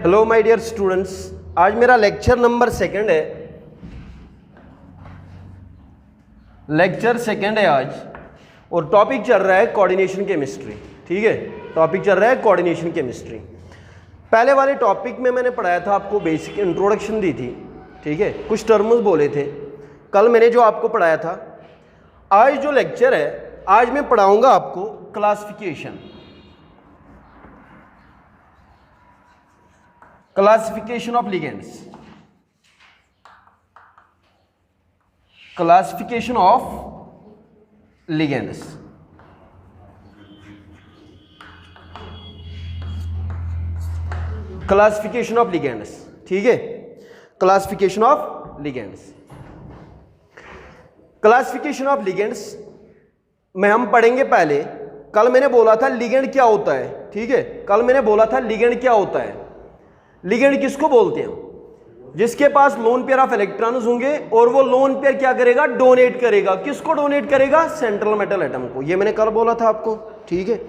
Hello my dear students, आज मेरा lecture number second है। लेक्चर सेकंड है आज, और टॉपिक चल रहा है कोऑर्डिनेशन केमिस्ट्री। ठीक है, टॉपिक चल रहा है कोऑर्डिनेशन केमिस्ट्री। पहले वाले टॉपिक में मैंने पढ़ाया था, आपको बेसिक इंट्रोडक्शन दी थी। ठीक है, कुछ टर्म्स बोले थे कल मैंने जो आपको पढ़ाया था। आज जो लेक्चर है, आज मैं पढ़ाऊंगा आपको classification. Classification of ligands, classification of ligands. Classification of ligands, ठीक है, classification of ligands. Classification of ligands में हम पढ़ेंगे पहले। कल मैंने बोला था लिगेंड क्या होता है। ठीक है, कल मैंने बोला था लिगेंड क्या होता है। लिगेंड किसको बोलते हैं? जिसके पास लोन पेयर ऑफ इलेक्ट्रॉन्स होंगे और वो लोन पेयर क्या करेगा? डोनेट करेगा। किसको डोनेट करेगा? सेंट्रल मेटल एटम को। ये मैंने कल बोला था आपको। ठीक है,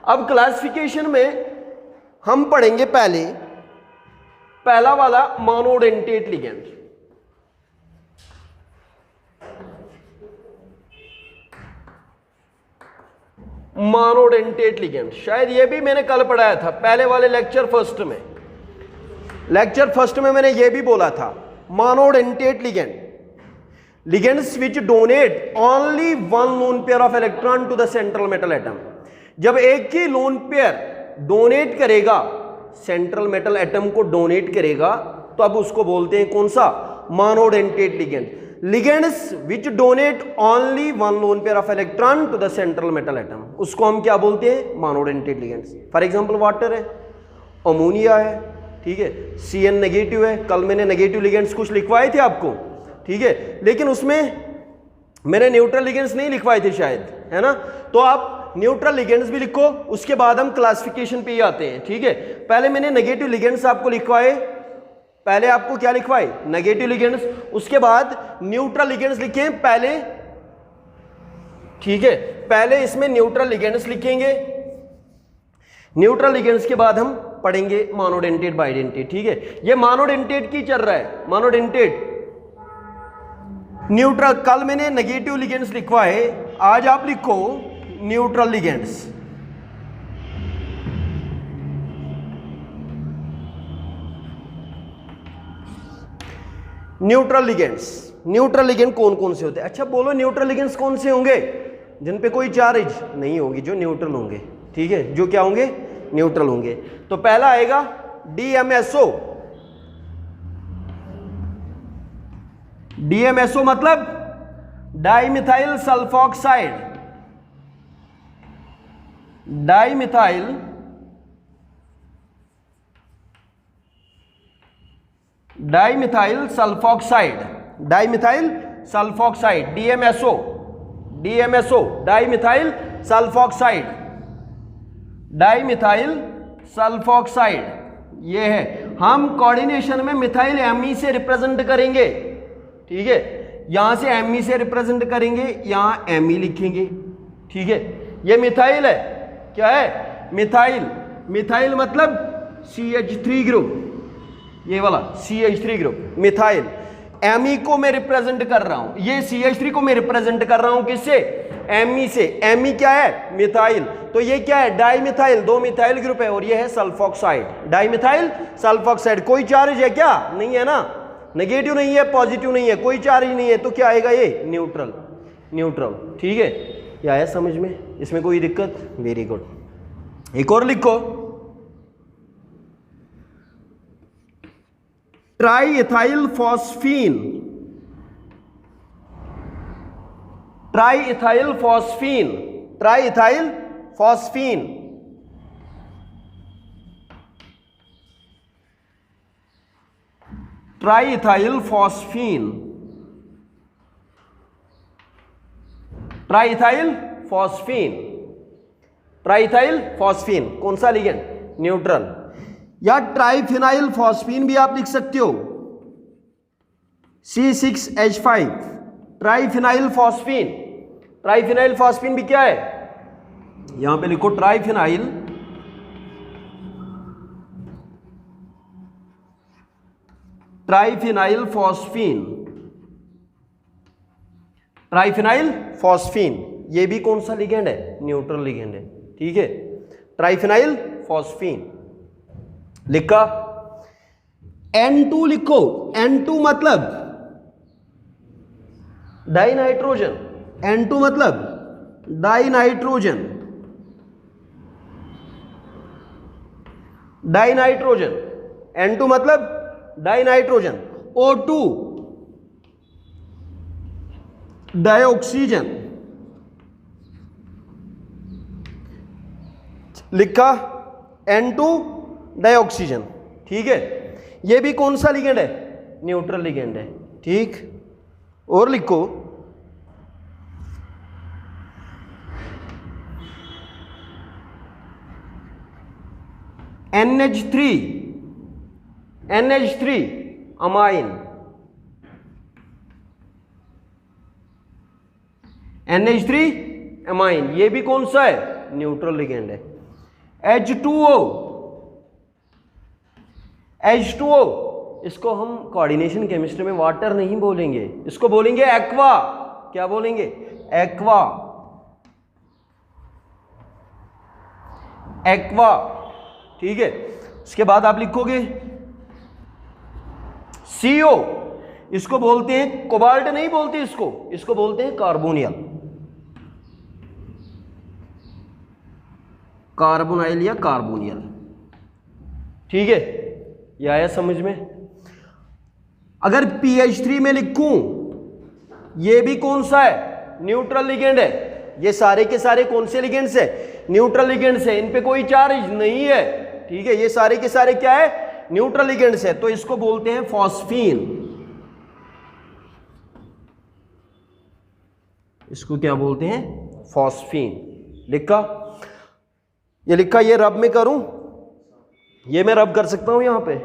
अब क्लासिफिकेशन में हम पढ़ेंगे पहला वाला मोनोडेंटेट लिगेंड। मोनोडेंटेट लिगेंड, शायद ये भी मैंने कल पढ़ाया था पहले वाले लेक्चर फर्स्ट में। लेक्चर फर्स्ट में मैंने ये भी बोला था, monodentate ligand, ligands which donate only one lone pair of electron to the central metal atom. जब एक ही लोन पेयर डोनेट करेगा, सेंट्रल मेटल एटम को डोनेट करेगा, तो अब उसको बोलते हैं कौन सा? Monodentate ligand. Ligands which donate only one lone pair of electron to the central metal atom, उसको हम क्या बोलते हैं? Monodentate ligands. For example water है, अमोनिया है, ठीक है, Cn नेगेटिव है। कल मैंने नेगेटिव लिगेंड्स कुछ लिखवाए थे आपको। ठीक है, लेकिन उसमें मैंने न्यूट्रल लिगेंड्स नहीं लिखवाए थे शायद, है ना? तो आप न्यूट्रल लिगेंड्स भी लिखो, उसके बाद हम क्लासिफिकेशन पे ही आते हैं। ठीक है, पहले मैंने नेगेटिव लिगेंड्स आपको लिखवाए। पहले आपको क्या लिखवाए? Negative ligands. उसके बाद न्यूट्रल लिगेंड्स लिखे पहले। ठीक है, पहले इसमें न्यूट्रल लिगेंड्स लिखेंगे। न्यूट्रल लिगेंड्स के बाद हम पढ़ेंगे मोनोडेंटेट बाइडेंटेट। ठीक है, ये मोनोडेंटेट की चल रहा है, मोनोडेंटेट न्यूट्रल। कल मैंने नेगेटिव लिगेंड्स लिखवाए, आज आप लिखो neutral ligands. Neutral ligands, neutral ligand कौन कौन से होते हैं? अच्छा बोलो, न्यूट्रल लिगेंड्स कौन से होंगे? जिन पे कोई चार्ज नहीं होगी, जो न्यूट्रल होंगे। ठीक है, जो क्या होंगे? न्यूट्रल होंगे। तो पहला आएगा DMSO। DMSO मतलब dimethyl sulphoxide. Dimethyl sulphoxide, dimethyl sulphoxide, DMSO। DMSO dimethyl sulphoxide, dimethyl sulphoxide ये है। हम कोऑर्डिनेशन में मिथाइल एमी से रिप्रेजेंट करेंगे। ठीक है, यहां से एमी से रिप्रेजेंट करेंगे, यहां एमी लिखेंगे। ठीक है, ये मिथाइल है। क्या है? मिथाइल। मिथाइल मतलब CH3 ग्रुप, ये वाला CH3 ग्रुप मिथाइल। एमी को मैं रिप्रेजेंट कर रहा हूं, ये CH3 को मैं रिप्रेजेंट कर रहा हूं किससे? एमी से। एमी क्या है? मिथाइल। तो ये क्या है? डाइमिथाइल, दो मिथाइल ग्रुप है, और ये है सल्फॉक्साइड, डाइमिथाइल सल्फॉक्साइड। कोई चार्ज है क्या? नहीं है ना, नेगेटिव नहीं है, पॉजिटिव नहीं है, कोई चार्ज नहीं है, तो क्या आएगा? ये न्यूट्रल। न्यूट्रल। ठीक है, ये आया समझ में? इसमें कोई दिक्कत? Very good. एक और लिखो, triethyl phosphine. Triethyl phosphine, triethyl phosphine. Triethyl phosphine, triethyl phosphine, triethyl phosphine कौन सा लिगेंड? न्यूट्रल। या ट्राइफिनाइल फॉस्फीन भी आप लिख सकते हो, C6H5, triphenyl phosphine. Triphenyl phosphine भी क्या है, यहां पे लिखो ट्राइफिनाइल फॉस्फीन। ट्राइफिनाइल फॉस्फीन ये भी कौन सा लिगेंड है, न्यूट्रल लिगेंड है, ठीक है। ट्राइफिनाइल फॉस्फीन लिखा। N2 लिखो, N2 मतलब डाइनाइट्रोजन, N2 मतलब डाइनाइट्रोजन, डाइनाइट्रोजन, N2 मतलब डाइनाइट्रोजन। O2 डाइऑक्सीजन लिखा, N2 डाइऑक्सीजन, ठीक है। ये भी कौन सा लिगेंड है, न्यूट्रल लिगेंड है, ठीक। और लिखो NH3 अमाइन, NH3 अमाइन ये भी कौन सा है, न्यूट्रल लिगेंड है। H2O इसको हम कोऑर्डिनेशन केमिस्ट्री में वाटर नहीं बोलेंगे, इसको बोलेंगे एक्वा। क्या बोलेंगे, एक्वा, एक्वा, ठीक है। उसके बाद आप लिखोगे CO, इसको बोलते हैं कोबाल्ट नहीं बोलते, इसको बोलते हैं कार्बोनियल, कार्बोनाइल या कार्बोनियल, ठीक है। ये आया समझ में। अगर PH3 में लिखूं, ये भी कौन सा है, न्यूट्रल लिगेंड है। ये सारे के सारे कौन से लिगेंड्स है, न्यूट्रल लिगेंड्स है, इन पे कोई चार्ज नहीं है, ठीक है। ये सारे के सारे क्या है, न्यूट्रल लिगेंड्स है, तो इसको बोलते हैं फॉस्फीन। इसको क्या बोलते हैं, फॉस्फीन। लिखा, ये लिखा, ये रब में करूं, ये मैं रब कर सकता हूं यहां पे।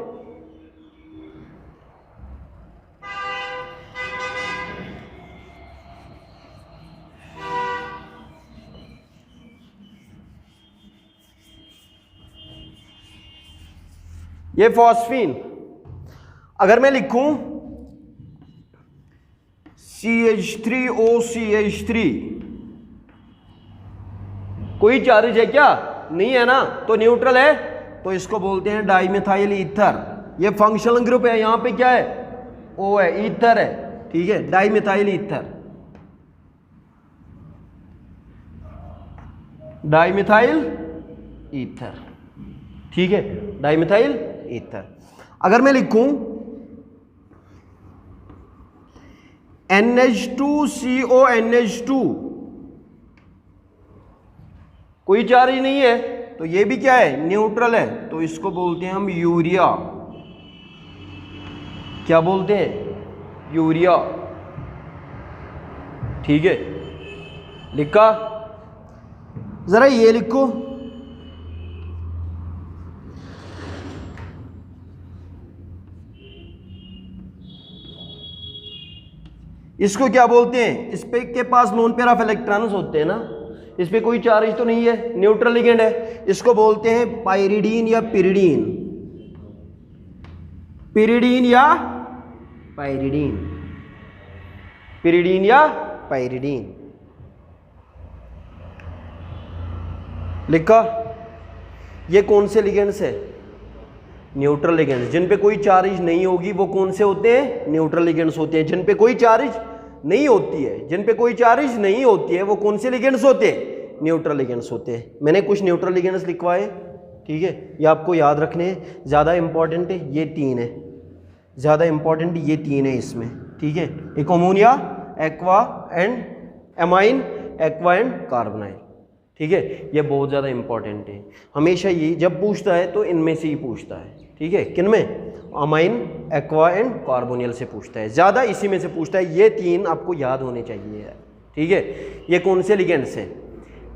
ये फॉस्फीन। अगर मैं लिखूं CH3OCH3, कोई चार्ज है क्या, नहीं है ना, तो न्यूट्रल है, तो इसको बोलते हैं डाइमिथाइल ईथर। ये फंक्शनल ग्रुप है, यहां पे क्या है, O है, ईथर है, ठीक है, डाइमिथाइल ईथर, डाइमिथाइल ईथर, ठीक है, डाइमिथाइल ईथर। अगर मैं लिखूं NH2CONH2, कोई चार्ज नहीं है, तो ये भी क्या है, न्यूट्रल है, तो इसको बोलते हैं हम यूरिया। क्या बोलते हैं, यूरिया, ठीक है। लिखा, जरा ये लिखो, इसको क्या बोलते हैं, इस पे के पास लोन पेयर ऑफ इलेक्ट्रॉन्स होते हैं ना, इस पे कोई चार्ज तो नहीं है, न्यूट्रल लिगेंड है, इसको बोलते हैं पाइरिडीन या पिरिडीन, पिरिडीन या पाइरिडीन, पिरिडीन या पाइरिडीन। लिखा, ये कौन से लिगेंड्स है, न्यूट्रल लिगेंड्स। जिन पे कोई चार्ज नहीं होगी वो कौन से होते हैं, न्यूट्रल लिगेंड्स होते हैं। जिन पे कोई चार्ज नहीं होती है, जिन पे कोई चार्ज नहीं होती है, वो कौन से लिगेंड्स होते हैं, न्यूट्रल लिगेंड्स होते हैं। मैंने कुछ न्यूट्रल लिगेंड्स लिखवाए, ठीक है, ये आपको याद रखने हैं, ज़्यादा इंपॉर्टेंट है ये तीन है, ज़्यादा इंपॉर्टेंट ये तीन है इसमें, ठीक है। एक ammonia, aqua and amine, aqua and carbonyl, ठीक है, ये बहुत ज़्यादा इंपॉर्टेंट है। हमेशा ये जब पूछता है तो इनमें से ही पूछता है, ठीक है। किन में, अमाइन, एक्वा एंड कार्बोनियल से पूछता है, ज़्यादा इसी में से पूछता है। ये तीन आपको याद होने चाहिए, ठीक है। ये कौन से लिगेंड्स हैं,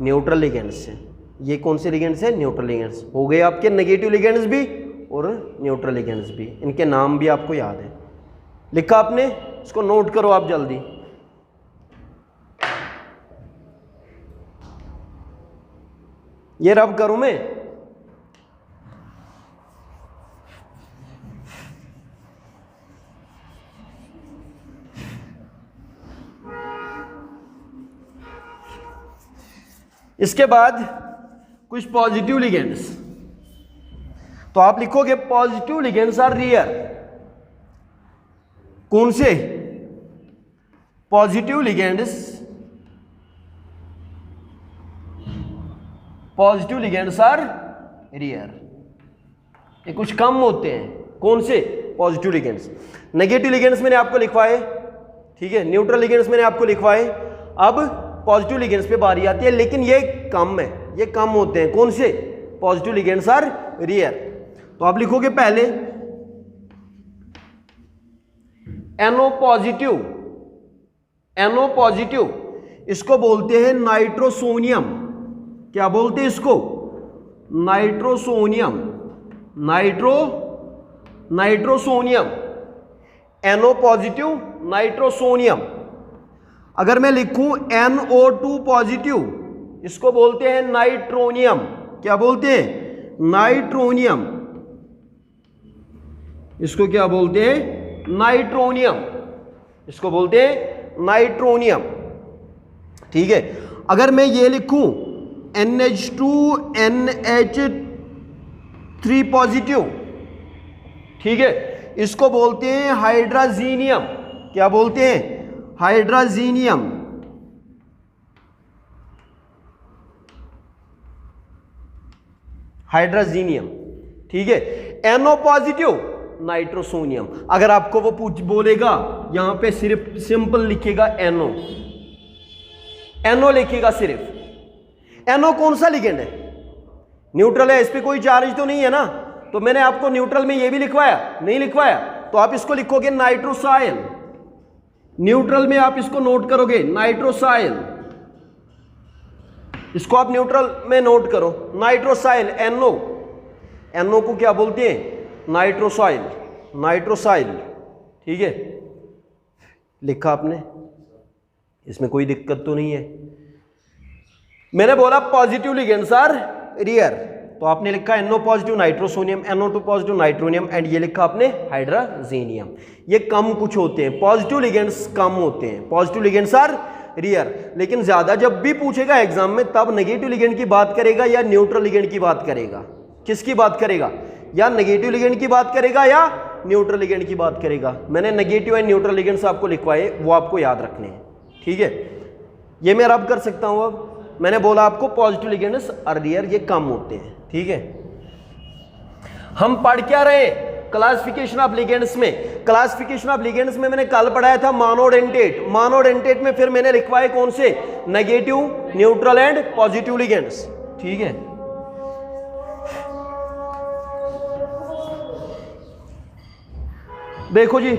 न्यूट्रल लिगेंड्स हैं। ये कौन से लिगेंड्स हैं, न्यूट्रल लिगेंड्स हो गए आपके, नेगेटिव लिगेंड्स भी और न्यूट्रल लिगेंड्स भी, इनके नाम भी आपको याद है। लिखा आपने, इसको नोट करो आप जल्दी। ये रब करूं मैं? इसके बाद कुछ पॉजिटिव लिगेंड्स, तो आप लिखोगे पॉजिटिव लिगेंड्स आर रेयर। कौन से? Positive ligands, positive ligands are rare, ये कुछ कम होते हैं। कौन से? Positive ligands. नेगेटिव लिगेंड्स मैंने आपको लिखवाए, ठीक है, न्यूट्रल लिगेंड्स मैंने आपको लिखवाए। अब पॉजिटिव लिगेंड्स पे बारी आती है, लेकिन ये कम है, ये कम होते हैं। कौन से? Positive ligands are rare. तो आप लिखोगे पहले NO पॉजिटिव, NO पॉजिटिव, इसको बोलते हैं नाइट्रोसोनियम। क्या बोलते हैं इसको? Nitrosonium, nitrosonium, NO positive, nitrosonium. अगर मैं लिखूं NO2 पॉजिटिव, इसको बोलते हैं नाइट्रोनियम। क्या बोलते हैं? नाइट्रोनियम। इसको क्या बोलते हैं? नाइट्रोनियम। इसको बोलते हैं नाइट्रोनियम, ठीक है। अगर मैं ये लिखूं NH2NH3 पॉजिटिव, ठीक है, इसको बोलते हैं हाइड्राजीनियम। क्या बोलते हैं? हाइड्राजीनियम। हाइड्राजीनियम, ठीक है। NO positive, nitrosonium. अगर आपको वो बोलेगा, यहां पे सिर्फ सिंपल लिखेगा NO, NO लिखेगा सिर्फ। NO कौन सा लिगेंड है? न्यूट्रल है, इस पे कोई चार्ज तो नहीं है ना, तो मैंने आपको न्यूट्रल में ये भी लिखवाया? नहीं लिखवाया। तो आप इसको लिखोगे नाइट्रोसाइल। न्यूट्रल में आप इसको नोट करोगे नाइट्रोसाइल, इसको आप न्यूट्रल में नोट करो नाइट्रोसाइल, NO। NO को क्या बोलते हैं? नाइट्रोसाइल, नाइट्रोसाइल, ठीक है, लिखा आपने, इसमें कोई दिक्कत तो नहीं है। मैंने बोला पॉजिटिव लिगेंड्स आर रेयर, तो आपने लिखा NO positive nitrosonium, NO2 positive nitronium, and ये लिखा आपने हाइड्राजीनियम। ये कम कुछ होते हैं, पॉजिटिव लिगेंड्स कम होते हैं, पॉजिटिव लिगेंड्स आर रेयर। लेकिन ज्यादा जब भी पूछेगा एग्जाम में, तब नेगेटिव लिगेंड की बात करेगा या न्यूट्रल लिगेंड की बात करेगा? किसकी बात करेगा? या नेगेटिव लिगेंड की बात करेगा या न्यूट्रल लिगेंड की बात करेगा। मैंने नेगेटिव एंड न्यूट्रल लिगेंड्स आपको लिखवाए, वो आपको याद रखने हैं, ठीक है। ये मैं रब कर सकता हूं। अब मैंने बोला आपको पॉजिटिव लिगेंड्स आर रेयर, ये कम होते हैं, ठीक है। हम पढ़ क्या रहे? क्लासिफिकेशन ऑफ लिगेंड्स में। क्लासिफिकेशन ऑफ लिगेंड्स में मैंने कल पढ़ाया था मोनोडेंटेट। मोनोडेंटेट में फिर मैंने लिखवाए कौन से? Negative, neutral and positive ligands, ठीक है। देखो जी,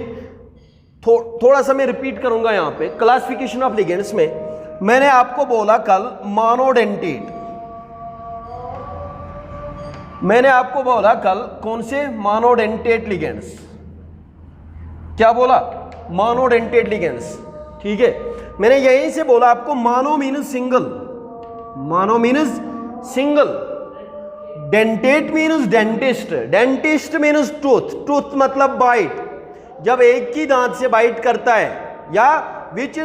थोड़ा सा मैं रिपीट करूंगा यहां पे। क्लासिफिकेशन ऑफ लिगेंड्स में मैंने आपको बोला कल मोनोडेंटेट, मैंने आपको बोला कल कौन से? Monodentate ligands. क्या बोला? मोनोडेंटेट लिगेंड्स, ठीक है। मैंने यहीं से बोला आपको mono means single, mono means single, dentate means dentist, dentist means tooth, tooth मतलब बाइट, जब एक ही दांत से बाइट करता है, या which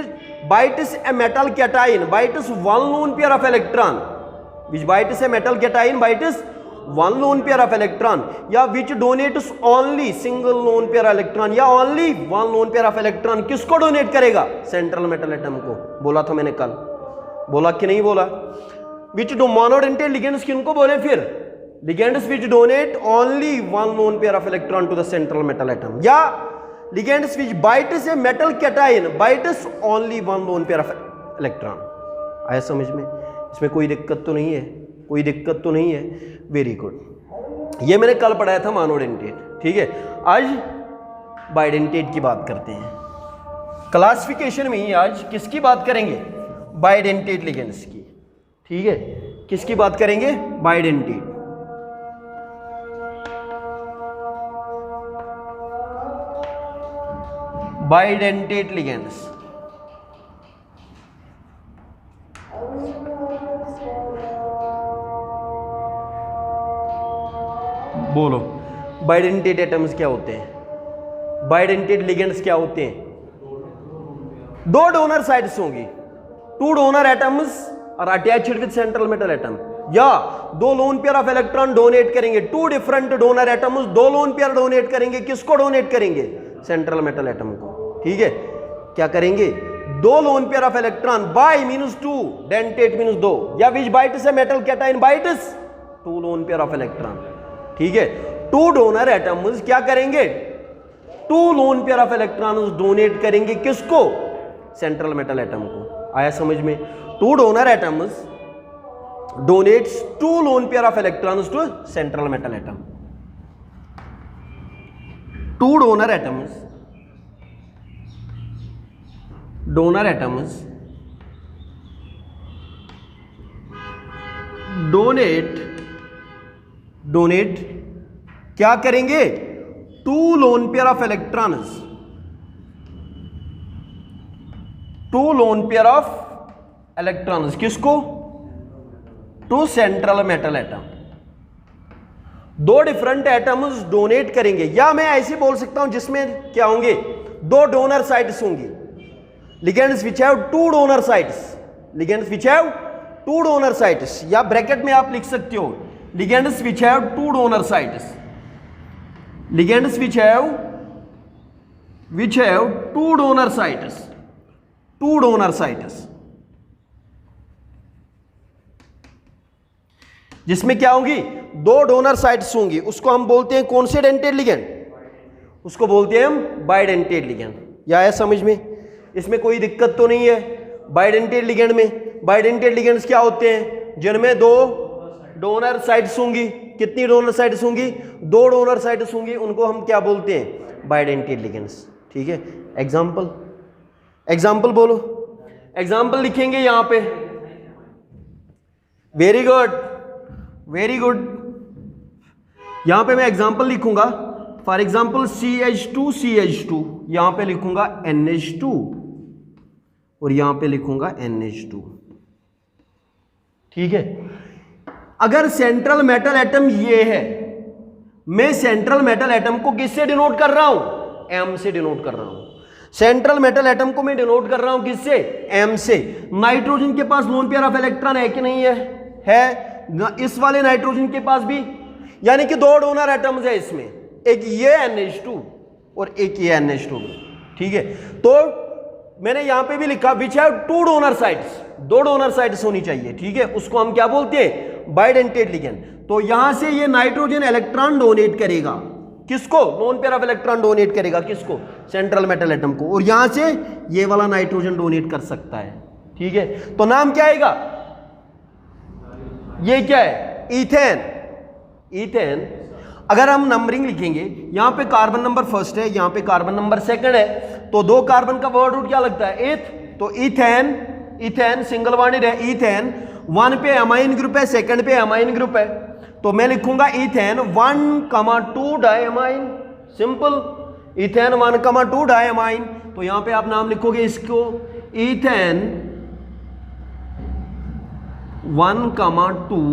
bites a metal cation, bites one lone pair of electron, which bites a metal cation, bites one lone pair of electron, या which donates only single lone pair electron, या only one lone pair of electron. किसको donate करेगा? Central metal atom को। बोला था मैंने कल, बोला कि नहीं बोला? विच मोनोडेंटेट लिगेंड्स किनको बोले फिर? Ligands which donate only one lone pair of electron to the central metal atom, या ligands which bites a metal cation, bites only one lone pair of electron. आया समझ में? इसमें कोई दिक्कत तो नहीं है? कोई दिक्कत तो नहीं है? Very good. ये मैंने कल पढ़ाया था मोनोडेंटेट, ठीक है। आज बाइडेंटेट की बात करते हैं। क्लासिफिकेशन में ही आज किसकी बात करेंगे? बाइडेंटेट लिगेंड्स की, ठीक है। किसकी बात करेंगे? बाइडेंटेट। बाइडेंटेट लिगेंड्स, बोलो बाइडेंटेट एटम्स क्या होते हैं, बाइडेंटेट लिगेंड्स क्या होते हैं? दो डोनर साइड्स होंगी, टू डोनर एटम्स और attached with central metal atom, या दो lone pair of electron donate करेंगे, टू डिफरेंट डोनर एटम्स दो लोन पेयर डोनेट करेंगे, किसको डोनेट करेंगे? सेंट्रल मेटल एटम को। ठीक है, क्या करेंगे? दो lone pair of electron, bi means two, dentate means दो, या which bites a metal cation bites, two lone pair of electron. ठीक है, टू डोनर एटम्स क्या करेंगे? Two lone pair of electrons donate करेंगे, किसको? सेंट्रल मेटल एटम को। आया समझ में? Two donor atoms donates two lone pair of electrons to central metal atom. Two donor atoms donate क्या करेंगे? Two lone pair of electrons, two lone pair of electrons, किसको? Two central metal atom. दो different atoms donate करेंगे, या मैं ऐसे बोल सकता हूं जिसमें क्या होंगे? दो डोनर साइट्स होंगी, ligands which have two donor sites, ligands which have two donor sites, या ब्रैकेट में आप लिख सकते हो ligands which have two donor sites, ligands which have two donor sites, two donor sites, जिसमें क्या होंगी? दो डोनर साइट्स होंगी, उसको हम बोलते हैं कौन से डेंटेड लिगेंड? उसको बोलते हैं हम बाइडेंटेड लिगेंड। या है समझ में? इसमें कोई दिक्कत तो नहीं है। बाइडेंटेड लिगेंड में, बाइडेंटेड लिगेंड्स क्या होते हैं? जिनमें दो डोनर साइट्स होंगी। कितनी डोनर साइट्स होंगी? दो डोनर साइट्स होंगी, उनको हम क्या बोलते हैं? Bidentate ligands. ठीक है, एग्जाम्पल, एग्जाम्पल बोलो, एग्जाम्पल लिखेंगे यहां पे। Very good, very good. यहां पे मैं एग्जांपल लिखूंगा, फॉर एग्जांपल CH2 यहां पे लिखूंगा NH2 और यहां पे लिखूंगा NH2। ठीक है, अगर सेंट्रल मेटल एटम ये है, मैं सेंट्रल मेटल एटम को किससे डिनोट कर रहा हूं? M से डिनोट कर रहा हूं। सेंट्रल मेटल एटम को मैं डिनोट कर रहा हूं किससे? M से। नाइट्रोजन के पास लोन पेयर ऑफ इलेक्ट्रॉन है कि नहीं है? है। इस वाले नाइट्रोजन के पास भी, यानी कि दो डोनर एटम्स है इसमें, एक ये NH2 और एक ये NH2। ठीक है, तो मैंने यहां पे भी लिखा which have two donor sites, दो डोनर साइट्स होनी चाहिए। ठीक है, उसको हम क्या बोलते हैं? Bidentate ligand. तो यहां से ये नाइट्रोजन इलेक्ट्रॉन डोनेट करेगा, किसको? Loan pair of electron donate करेगा, किसको? सेंट्रल मेटल एटम को। और यहां से ये वाला नाइट्रोजन डोनेट कर सकता है। ठीक है, तो नाम क्या आएगा? ये क्या है? इथेन। इथेन। अगर हम नंबरिंग लिखेंगे, यहां पे कार्बन नंबर फर्स्ट है, यहां पे कार्बन नंबर सेकंड है, तो दो कार्बन का वर्ड रूट क्या लगता है? एथ। तो इथेन, इथेन सिंगल बॉन्डेड है, इथेन। वन पे अमाइन ग्रुप है, सेकंड पे अमाइन ग्रुप है, तो मैं लिखूंगा ethane 1,2 diamine. Simple, ethane 1,2 diamine. तो यहां पे आप नाम लिखोगे इसको इथेन 1,2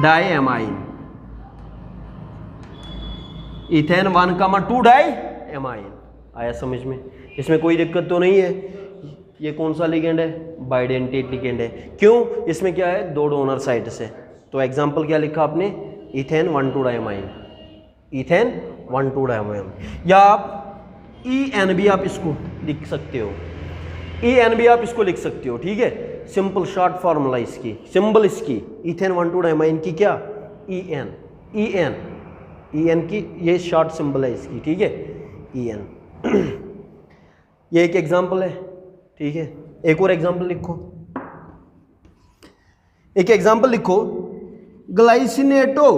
डायमाइन, इथेन 1,2 डायमाइन। आया समझ में? इसमें कोई दिक्कत तो नहीं है। ये कौन सा लिगेंड है? बाइडेंटेड लिगेंड है। क्यों? इसमें क्या है? दो डोनर साइड से। तो एग्जांपल क्या लिखा आपने? Ethane 1,2 diamine, ethane 1,2 diamine. या आप EN भी आप इसको लिख सकते हो, EN भी आप इसको लिख सकते हो। ठीक है, सिंपल शॉर्ट फॉर्मूला इसकी, सिंबल इसकी इथेन 1,2 डायमाइन की क्या? EN, EN, EN की ये शॉर्ट सिंबल है इसकी। ठीक है, EN। ये एक एग्जांपल है। ठीक है, एक और एग्जांपल लिखो, एक एग्जांपल लिखो, ग्लाइसिनेटो,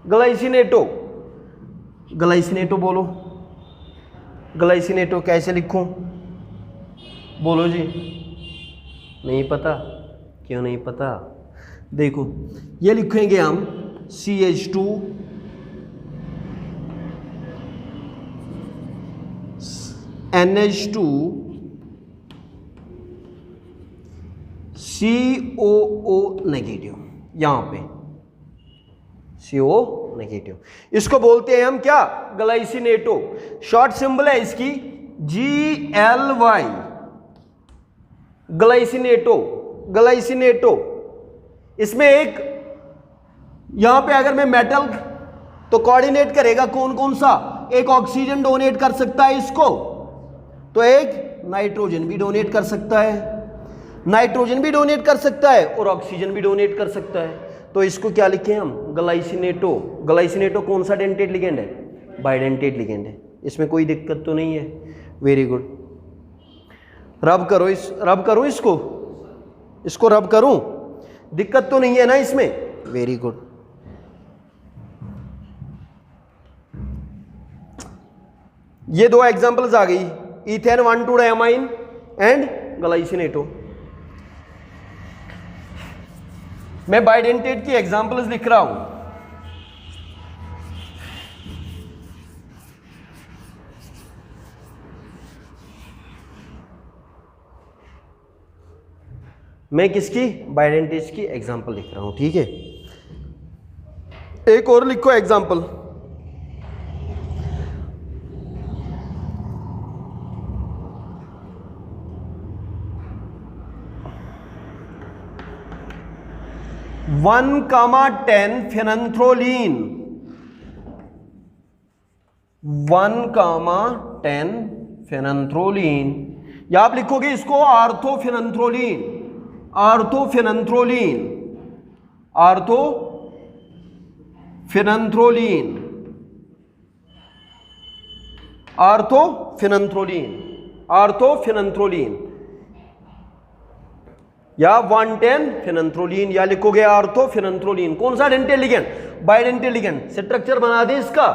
ग्लाइसिनेटो, ग्लाइसिनेटो बोलो, ग्लाइसिनेटो कैसे लिखूं? बोलो जी। नहीं पता? क्यों नहीं पता? देखो, ये लिखेंगे हम CH2 NH2 COO नेगेटिव, यहां पे CO नेगेटिव, इसको बोलते हैं हम क्या, ग्लाइसिनेटो। शॉर्ट सिंबल है इसकी GLY, ग्लाइसिनेटो, ग्लाइसिनेटो। इसमें एक यहां पे अगर मैं मेटल तो कोऑर्डिनेट करेगा कौन कौन सा, एक ऑक्सीजन डोनेट कर सकता है इसको, तो एक नाइट्रोजन भी डोनेट कर सकता है, नाइट्रोजन भी डोनेट कर सकता है और ऑक्सीजन भी डोनेट कर सकता है। तो इसको क्या लिखें हम, ग्लाइसिनेटो। ग्लाइसिनेटो कौन सा डेंटेट लिगेंड है, बाइडेंटेट लिगेंड है। इसमें कोई दिक्कत तो नहीं है, वेरी गुड। रब करो, रब करूं इसको रब करूं, दिक्कत तो नहीं है ना इसमें, वेरी गुड। ये दो एग्जांपल्स आ गई, इथेन 1,2-डायमाइन एंड ग्लाइसिनेटो। मैं बाइडेंटेट की एग्जांपल्स लिख रहा हूं। मैं किसकी, बाइडेंटेट की एग्जांपल लिख रहा हूं, ठीक है। एक और लिखो एग्जांपल, वन कामा 10 फेनंथ्रोलिन, 1,10 फेनंथ्रोलिन, या आप लिखोगे इसको आर्थोफेनंथ्रोलिन, आर्थोफेनंथ्रोलिन, आर्थोफेनंथ्रोलिन, आर्थोफेनंथ्रोलिन, आर्थोफेनंथ्रोलिन, या 1,10 फेनंथ्रोलिन, या लिखोगे आर्थोफेनंथ्रोलिन। कौन सा dentate ligand, bidentate ligand. Structure बना दे इसका,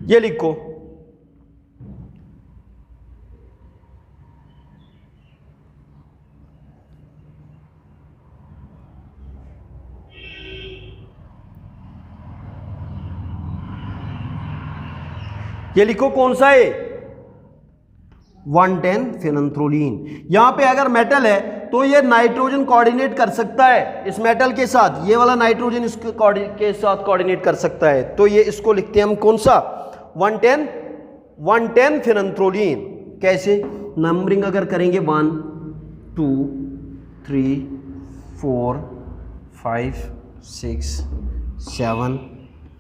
ये लिखो, ये लिखो कौन सा है, 1,10 फेनंथ्रोलिन। यहां पे अगर मेटल है तो ये नाइट्रोजन कोऑर्डिनेट कर सकता है इस मेटल के साथ, ये वाला नाइट्रोजन इसके के साथ कोऑर्डिनेट कर सकता है, तो ये इसको लिखते हैं हम कौन सा, 1,10 फेनंथ्रोलिन। कैसे नंबरिंग अगर करेंगे 1 2 3 4 5 6 7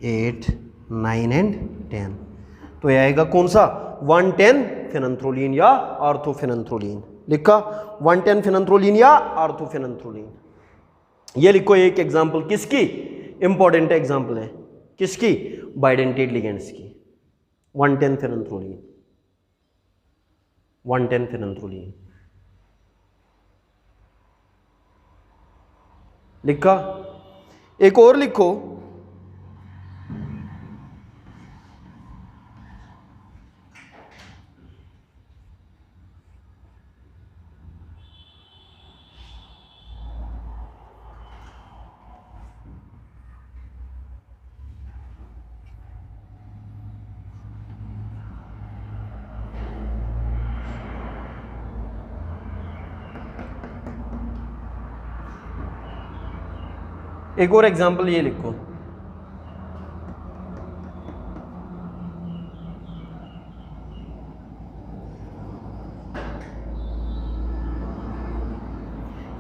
8 9 एंड 10, तो यह आएगा कौन सा, 1,10 फेनंथ्रोलिन या आर्थोफेनंथ्रोलिन। लिखा 1,10 फेनंथ्रोलिन या आर्थोफेनंथ्रोलिन। ये लिखो एक एग्जांपल, किसकी, इंपॉर्टेंट एग्जांपल है, किसकी, बाइडेंटेट लिगेंड्स की। 1,10 फेनंथ्रोलिन, 1,10 फेनंथ्रोलिन लिखा। एक और लिखो, एक और एग्जांपल ये लिखो,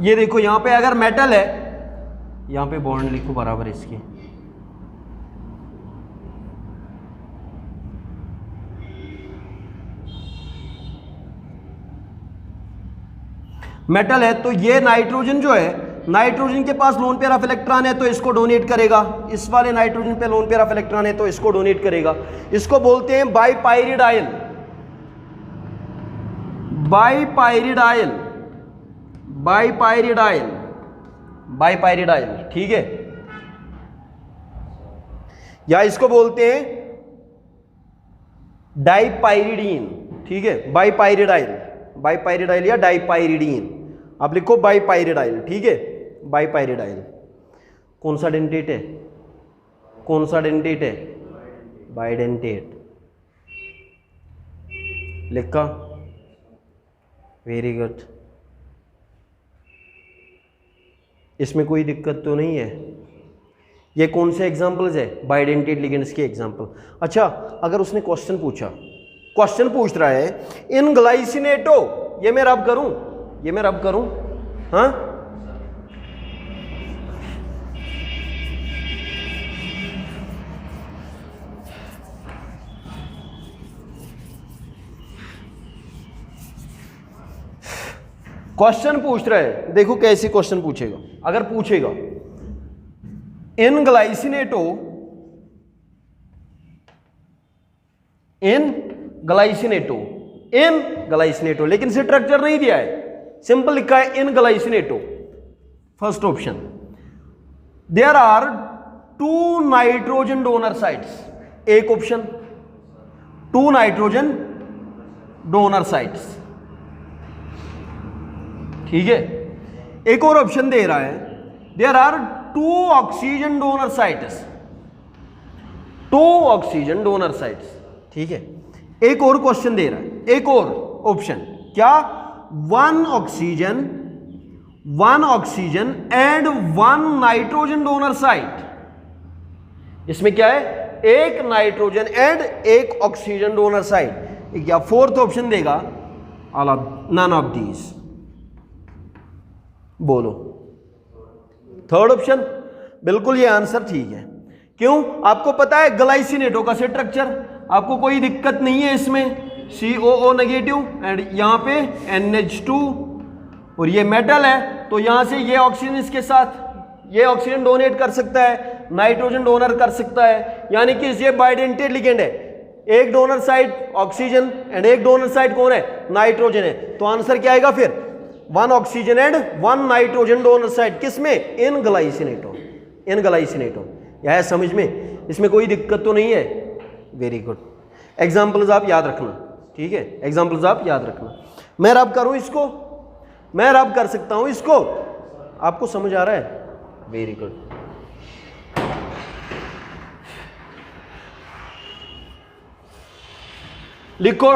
ये देखो यहां पे अगर मेटल है, यहां पे बॉन्ड लिखो बराबर इसके, मेटल है तो ये नाइट्रोजन जो है, नाइट्रोजन के पास लोन पेयर ऑफ इलेक्ट्रॉन है तो इसको डोनेट करेगा, इस वाले नाइट्रोजन पे लोन पेयर ऑफ इलेक्ट्रॉन है तो इसको डोनेट करेगा। इसको बोलते हैं बाइपाइरिडाइल, बाइपाइरिडाइल, बाइपाइरिडाइल, बाइपाइरिडाइल, ठीक है। या इसको बोलते हैं डाइपाइरिडीन, ठीक है, बाइपाइरिडाइल, बाइपाइरिडाइल या डाइपाइरिडीन, आप लिखो बाइपाइरिडाइल, ठीक है, बाइपाइरिडाइल। कौन सा डेंटेट है, कौन सा डेंटेट है, बाइडेंटेट, लिखा, वेरी गुड। इसमें कोई दिक्कत तो नहीं है। ये कौन से एग्जांपल्स है, बाइडेंटेट लिगेंड्स के एग्जांपल। अच्छा, अगर उसने क्वेश्चन पूछा, क्वेश्चन पूछ रहा है इन ग्लाइसिनेटो, ये मैं रब करूं, ये मैं रब करूं, हाँ, क्वेश्चन पूछ रहा है, देखो कैसे क्वेश्चन पूछेगा। अगर पूछेगा in glycinato, in glycinato, in glycinato, लेकिन स्ट्रक्चर नहीं दिया है, सिंपल लिखा है in glycinato, first option. There are 2 nitrogen donor sites, एक ऑप्शन, 2 नाइट्रोजन डोनर साइट्स, ठीक है। एक और ऑप्शन दे रहा है there are 2 oxygen donor sites, 2 oxygen donor sites, ठीक है। एक और क्वेश्चन दे रहा है, एक और ऑप्शन, क्या, 1 oxygen and 1 nitrogen donor site. इसमें क्या है, एक नाइट्रोजन एंड एक ऑक्सीजन डोनर साइट, या फोर्थ ऑप्शन देगा नन ऑफ दीज, बोलो थर्ड ऑप्शन। बिल्कुल ये आंसर ठीक है। क्यों, आपको पता है ग्लाइसिनेटो का स्ट्रक्चर, आपको कोई दिक्कत नहीं है इसमें, COO नेगेटिव एंड यहां पे NH2, और ये मेटल है तो यहां से ये ऑक्सीजन इसके साथ, ये ऑक्सीजन डोनेट कर सकता है, नाइट्रोजन डोनर कर सकता है, यानी कि ये बाइडेंटेट लिगेंड है। एक डोनर साइड ऑक्सीजन एंड एक डोनर साइड कौन है, नाइट्रोजन है। तो आंसर क्या आएगा फिर, 1 oxygen and 1 nitrogen donor side, किसमें, इन ग्लाइसिनेटो, इन ग्लाइसिनेटो। यह समझ में, इसमें कोई दिक्कत तो नहीं है, वेरी गुड। एग्जाम्पल्स आप याद रखना, ठीक है, एग्जाम्पल्स आप याद रखना। मैं रब करूं इसको, मैं रब कर सकता हूं इसको, आपको समझ आ रहा है, वेरी गुड। लिखो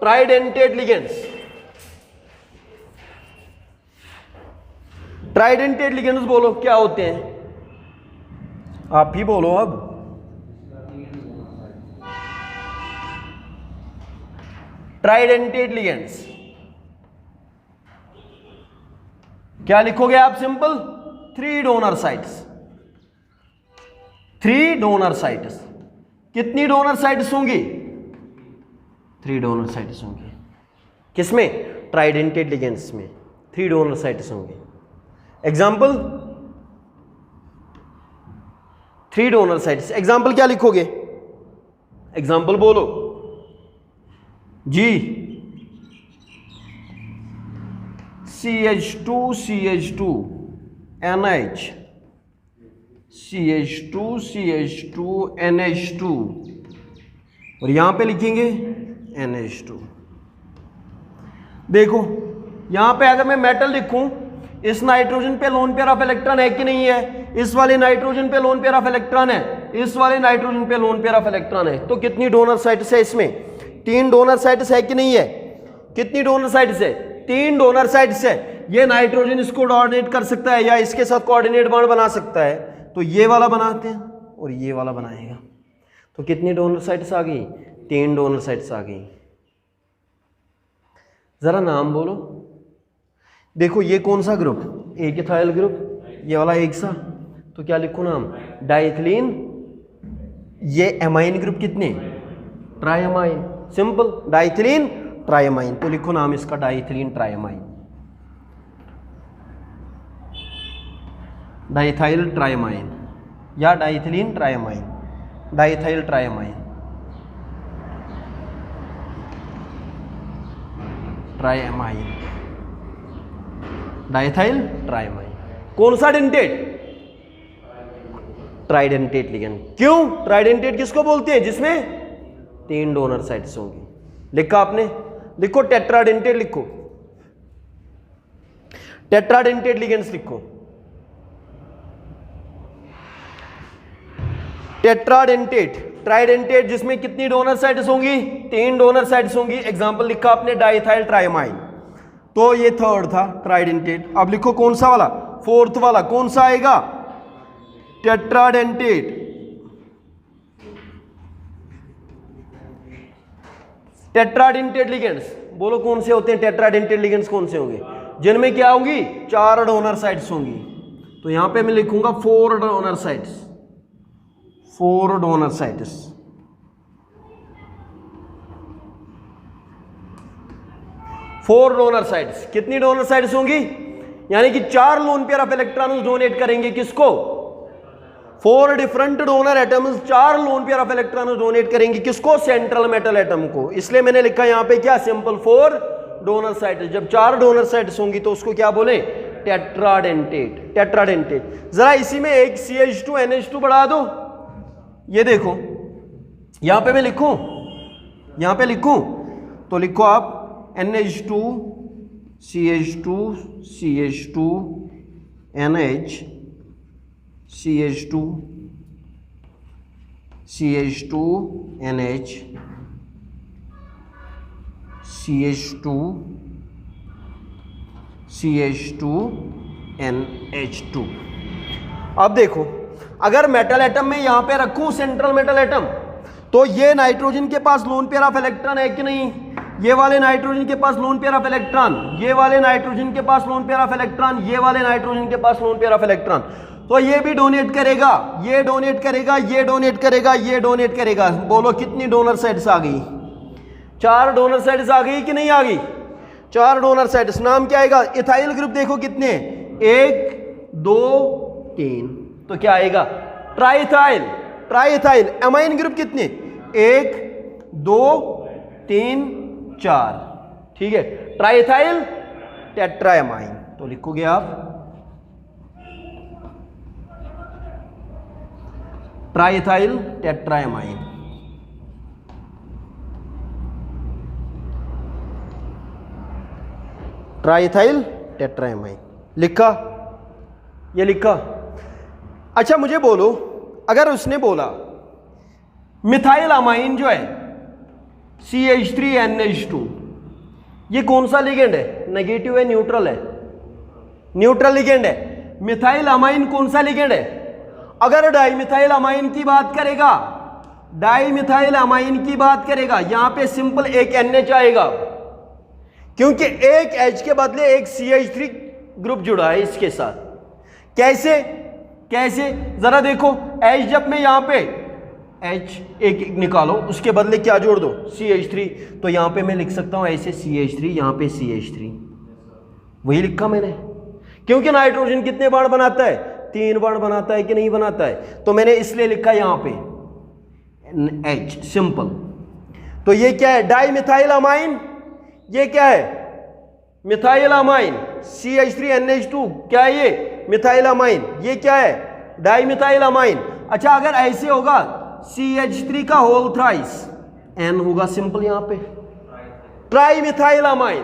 ट्राइडेंटेट लिगेंड्स, ट्राइडेंटेट लिगेंड्स बोलो क्या होते हैं, आप ही बोलो अब। ट्राइडेंटेट लिगेंड्स क्या लिखोगे आप, simple, 3 donor sites, 3 donor sites. कितनी डोनर साइट्स होंगी, 3 डोनर साइट्स होंगी, किसमें, ट्राइडेंटेट लिगेंड्स में 3 डोनर साइट्स होंगी। एग्जाम्पल, 3 डोनर साइट्स, एग्जाम्पल क्या लिखोगे, एग्जाम्पल बोलो जी, CH2 CH2 NH, CH2 CH2 NH2, और यहां पे लिखेंगे NH2। देखो यहां पे अगर मैं मेटल लिखूं, इस नाइट्रोजन पे लोन पेयर ऑफ इलेक्ट्रॉन है कि नहीं है, इस वाले नाइट्रोजन पे लोन पेयर ऑफ इलेक्ट्रॉन है, इस वाले नाइट्रोजन पे लोन पेयर ऑफ इलेक्ट्रॉन है, तो कितनी डोनर साइट्स है इसमें, 3 डोनर साइट्स है कि नहीं है, कितनी डोनर साइट्स है, 3 डोनर साइट्स है। ये नाइट्रोजन इसको डोनेट कर सकता है या इसके साथ कोऑर्डिनेट बॉन्ड बना सकता है, तो ये वाला बनाते हैं और ये वाला बनाएगा, तो कितनी डोनर साइट्स आ गई, 3 डोनर साइट्स आ गई। जरा नाम बोलो, देखो ये कौन सा ग्रुप, एक इथाइल ग्रुप, ये वाला एक सा, तो क्या लिखूं नाम, डाइथिलीन। ये एमाइन ग्रुप कितने, ट्राइएमाइन, सिंपल, डाइथिलीन ट्राइएमाइन, तो लिखो नाम इसका डाइथिलीन ट्राइएमाइन, डाइथाइल ट्राइएमाइन या डाइथिलीन ट्राइएमाइन, डाइथाइल ट्राइएमाइन, ट्राइएमाइन, डाइथाइल ट्राइएमाइन। कौन सा डेंटेट, ट्राइडेंटेट लिगेंड। क्यों ट्राइडेंटेट किसको बोलते हैं, जिसमें 3 डोनर साइट्स होंगी। लिखा आपने, लिखो टेट्राडेंटेट, लिखो टेट्राडेंटेट लिगेंड्स, लिखो टेट्राडेंटेट। ट्राइडेंटेट जिसमें कितनी डोनर साइट्स होंगी, 3 डोनर साइट्स होंगी। एग्जांपल लिखा आपने डाइथाइल ट्राइएमाइन, तो ये थर्ड था ट्राइडेंटेट। अब लिखो कौन सा वाला, फोर्थ वाला कौन सा आएगा, टेट्राडेंटेट। टेट्राडेंटेट लिगेंड्स बोलो कौन से होते हैं, टेट्राडेंटेट लिगेंड्स कौन से होंगे, जिनमें क्या होंगी, 4 डोनर साइट्स होंगी। तो यहां पे मैं लिखूंगा 4 donor sites, 4 donor sites. Four donor sites, कितनी डोनर साइट्स होंगी, यानी कि 4 loan pair of electrons donate करेंगे किसको, 4 different donor atoms 4 loan pair of electrons donate करेंगे किसको, सेंट्रल मेटल एटम को। इसलिए मैंने लिखा यहां पे क्या, सिंपल 4 डोनर साइट्स। जब 4 डोनर साइट्स होंगी तो उसको क्या बोले, टेट्राडेंटेट, टेट्राडेंटेट। जरा इसी में एक CH2 NH2 बढ़ा दो, ये देखो यहां पे मैं लिखूं, यहां पे लिखूं तो लिखो आप NH2 CH2 CH2 NH CH2 CH2 NH CH2 CH2 NH2। अब देखो अगर मेटल एटम में यहां पे रखूं सेंट्रल मेटल एटम, तो ये नाइट्रोजन के पास लोन पेयर ऑफ इलेक्ट्रॉन है कि नहीं, ये वाले नाइट्रोजन के पास लोन पेयर ऑफ इलेक्ट्रॉन, ये वाले नाइट्रोजन के पास लोन पेयर ऑफ इलेक्ट्रॉन, ये वाले नाइट्रोजन के पास लोन पेयर ऑफ इलेक्ट्रॉन, तो ये भी डोनेट करेगा, ये डोनेट करेगा, ये डोनेट करेगा, ये डोनेट करेगा। बोलो कितनी डोनर साइट्स आ गई, 4 डोनर साइट्स आ गई कि नहीं आ गई, 4 डोनर साइट्स। नाम क्या आएगा, इथाइल ग्रुप देखो कितने, 1 2 3, तो क्या आएगा, ट्राइथाइल, ट्राइथाइल। एमाइन ग्रुप कितने, 1 2 3 4, ठीक है, ट्राइथाइल टेट्राएमाइन। तो लिखोगे आप ट्राइथाइल टेट्राएमाइन, ट्राइथाइल टेट्राएमाइन। लिखा, ये लिखा। अच्छा मुझे बोलो, अगर उसने बोला मिथाइल अमाइन जो है CH3NH2, ये कौन सा लिगेंड है, नेगेटिव है न्यूट्रल है, न्यूट्रल लिगेंड है। मिथाइल अमाइन कौन सा लिगेंड है, अगर डाइमिथाइल अमाइन की बात करेगा, डाइमिथाइल अमाइन की बात करेगा, यहां पे सिंपल एक NH आएगा, क्योंकि एक H के बदले एक CH3 ग्रुप जुड़ा है इसके साथ। कैसे, कैसे जरा देखो, H जब मैं यहां पे H एक निकालो, उसके बदले क्या जोड़ दो, CH3, तो यहां पे मैं लिख सकता हूं ऐसे CH3, यहां पे CH3, वही लिखा मैंने। क्योंकि नाइट्रोजन कितने बाण बनाता है, 3 बाण बनाता है कि नहीं बनाता है, तो मैंने इसलिए लिखा यहां पे H, सिंपल। तो ये क्या है, डाइमिथाइल अमाइन, ये क्या है, मिथाइल अमाइन, CH3NH2 क्या है ये, मिथाइल अमाइन, ये क्या है, डाइमिथाइल अमाइन। अच्छा अगर ऐसे होगा CH3 का होल थ्राइस, N होगा सिंपल यहां पे, ट्राइमिथाइल अमाइन,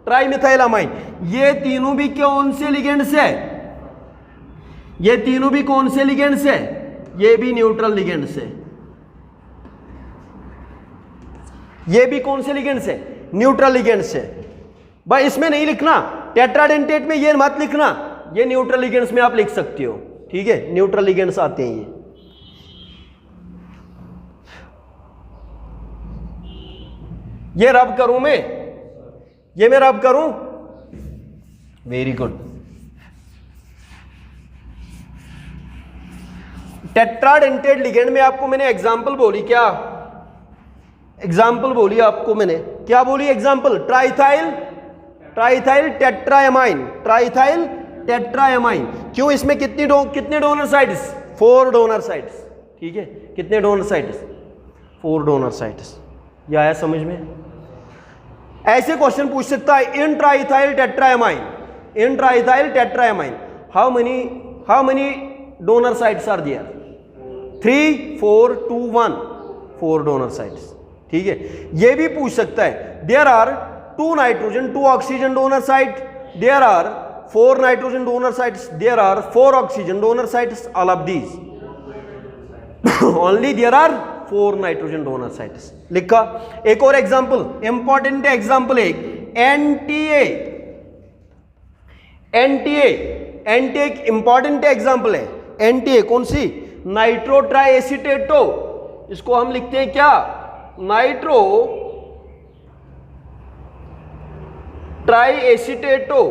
ट्राइमिथाइल अमाइन। ये तीनों भी कौन से लिगेंड्स है, ये तीनों भी कौन से लिगेंड्स है, ये भी न्यूट्रल लिगेंड्स है, ये भी कौन से लिगेंड्स है, न्यूट्रल लिगेंड्स है। भाई इसमें नहीं लिखना, टेट्राडेंटेट में ये मत लिखना, ये न्यूट्रल लिगेंड्स में आप लिख सकते हो, ठीक है, न्यूट्रल लिगेंड्स आते हैं ये रब करूं मैं, ये मैं रब करूं, वेरी गुड। टेट्राडेंटेट लिगेंड में आपको मैंने एग्जांपल बोली, क्या एग्जांपल बोली आपको मैंने, क्या बोली एग्जांपल? Triethyl टेट्राएमाइन, triethyl टेट्राएमाइन। क्यों? इसमें कितने डोनर साइट्स? 4 donor sites. ठीक है, कितने डोनर साइट्स? 4 donor sites. ये आया समझ में? ऐसे क्वेश्चन पूछ सकता है, in triethyl tetramine, in triethyl tetramine how many donor sites are there? 3 4 2 1, 4 donor sites. ठीक है, ये भी पूछ सकता है, there are 2 nitrogen 2 oxygen donor site, there are 4 nitrogen donor sites, there are 4 oxygen donor sites, all of these only there are 4 nitrogen donor sites. लिखा। एक और एग्जांपल, इंपॉर्टेंट एग्जांपल है एनटीए। एनटीए एक इंपॉर्टेंट एग्जांपल है। NTA कौन सी? Nitro ट्राइएसिटेटो। इसको हम लिखते हैं क्या? नाइट्रो ट्राइएसिटेटो।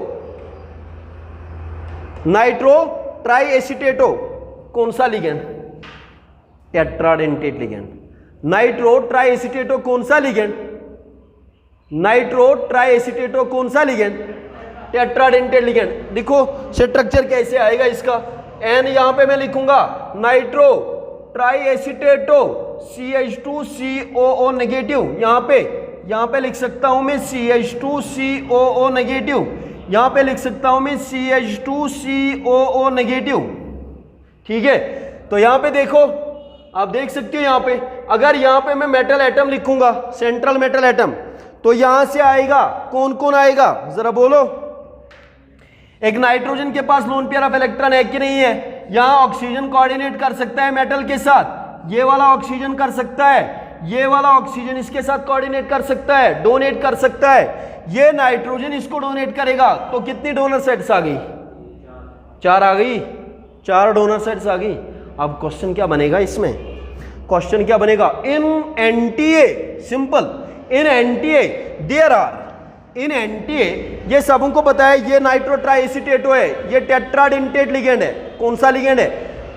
नाइट्रो ट्राइएसिटेटो कौन सा लिगेंड? Tetradentate ligand. नाइट्रो ट्राइएसिटेटो कौन सा लिगेंड? नाइट्रो ट्राइएसिटेटो कौन सा लिगेंड? Tetradentate ligand. देखो स्ट्रक्चर कैसे आएगा इसका। एन यहां पे मैं लिखूंगा नाइट्रो ट्राइएसिटेटो CH2COO नेगेटिव। यहां पे लिख सकता हूं मैं CH2COO नेगेटिव। यहां पे लिख सकता हूं मैं CH2COO नेगेटिव। ठीक है, तो यहां पे देखो, आप देख सकते हो यहां पे, अगर यहां पे मैं मेटल एटम लिखूंगा, सेंट्रल मेटल एटम, तो यहां से आएगा कौन कौन आएगा जरा बोलो। एक नाइट्रोजन के पास लोन पेयर ऑफ इलेक्ट्रॉन है कि नहीं है? यहां ऑक्सीजन कोऑर्डिनेट कर सकता है मेटल के साथ, ये वाला ऑक्सीजन कर सकता है, ये वाला ऑक्सीजन इसके साथ कोऑर्डिनेट कर सकता है, डोनेट कर सकता है, ये नाइट्रोजन इसको डोनेट करेगा। तो कितनी डोनर सेट्स आ गई? 4 आ गई, 4 डोनर सेट्स आ गई। अब क्वेश्चन क्या बनेगा इसमें? क्वेश्चन क्या बनेगा? In NTA, simple, in NTA there are, in NTA, ये सबको पता है ये नाइट्रो ट्राइएसिटेटो है, ये टेट्राडेंटेट लिगेंड है। कौन सा लिगेंड है?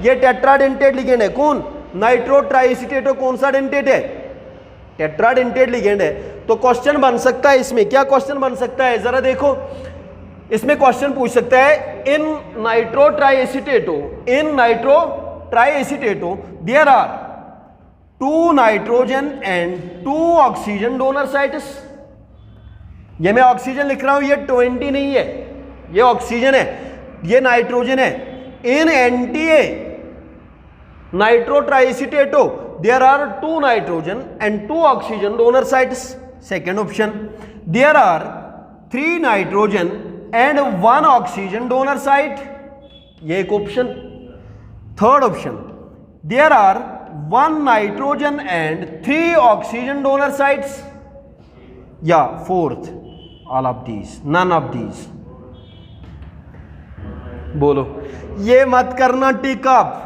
ये टेट्राडेंटेट लिगेंड है। कौन? नाइट्रो ट्राइएसिटेटो कौन सा डेंटेट है? टेट्राडेंटेट लिगेंड है। तो क्वेश्चन बन सकता है इसमें, क्या क्वेश्चन बन सकता है जरा देखो, इसमें क्वेश्चन पूछ सकता है, in nitro triacetato, in nitro triacetato there are 2 nitrogen and 2 oxygen donor sites. ये मैं ऑक्सीजन लिख रहा हूं, ये 20 नहीं है, ये ऑक्सीजन है, ये नाइट्रोजन है। In NTA nitro triacetato there are 2 nitrogen and 2 oxygen donor sites. Second option, there are 3 nitrogen and 1 oxygen donor site, ये एक option. Third option, there are 1 nitrogen and 3 oxygen donor sites, या fourth, all of these, none of these. बोलो, ये मत करना टिक up,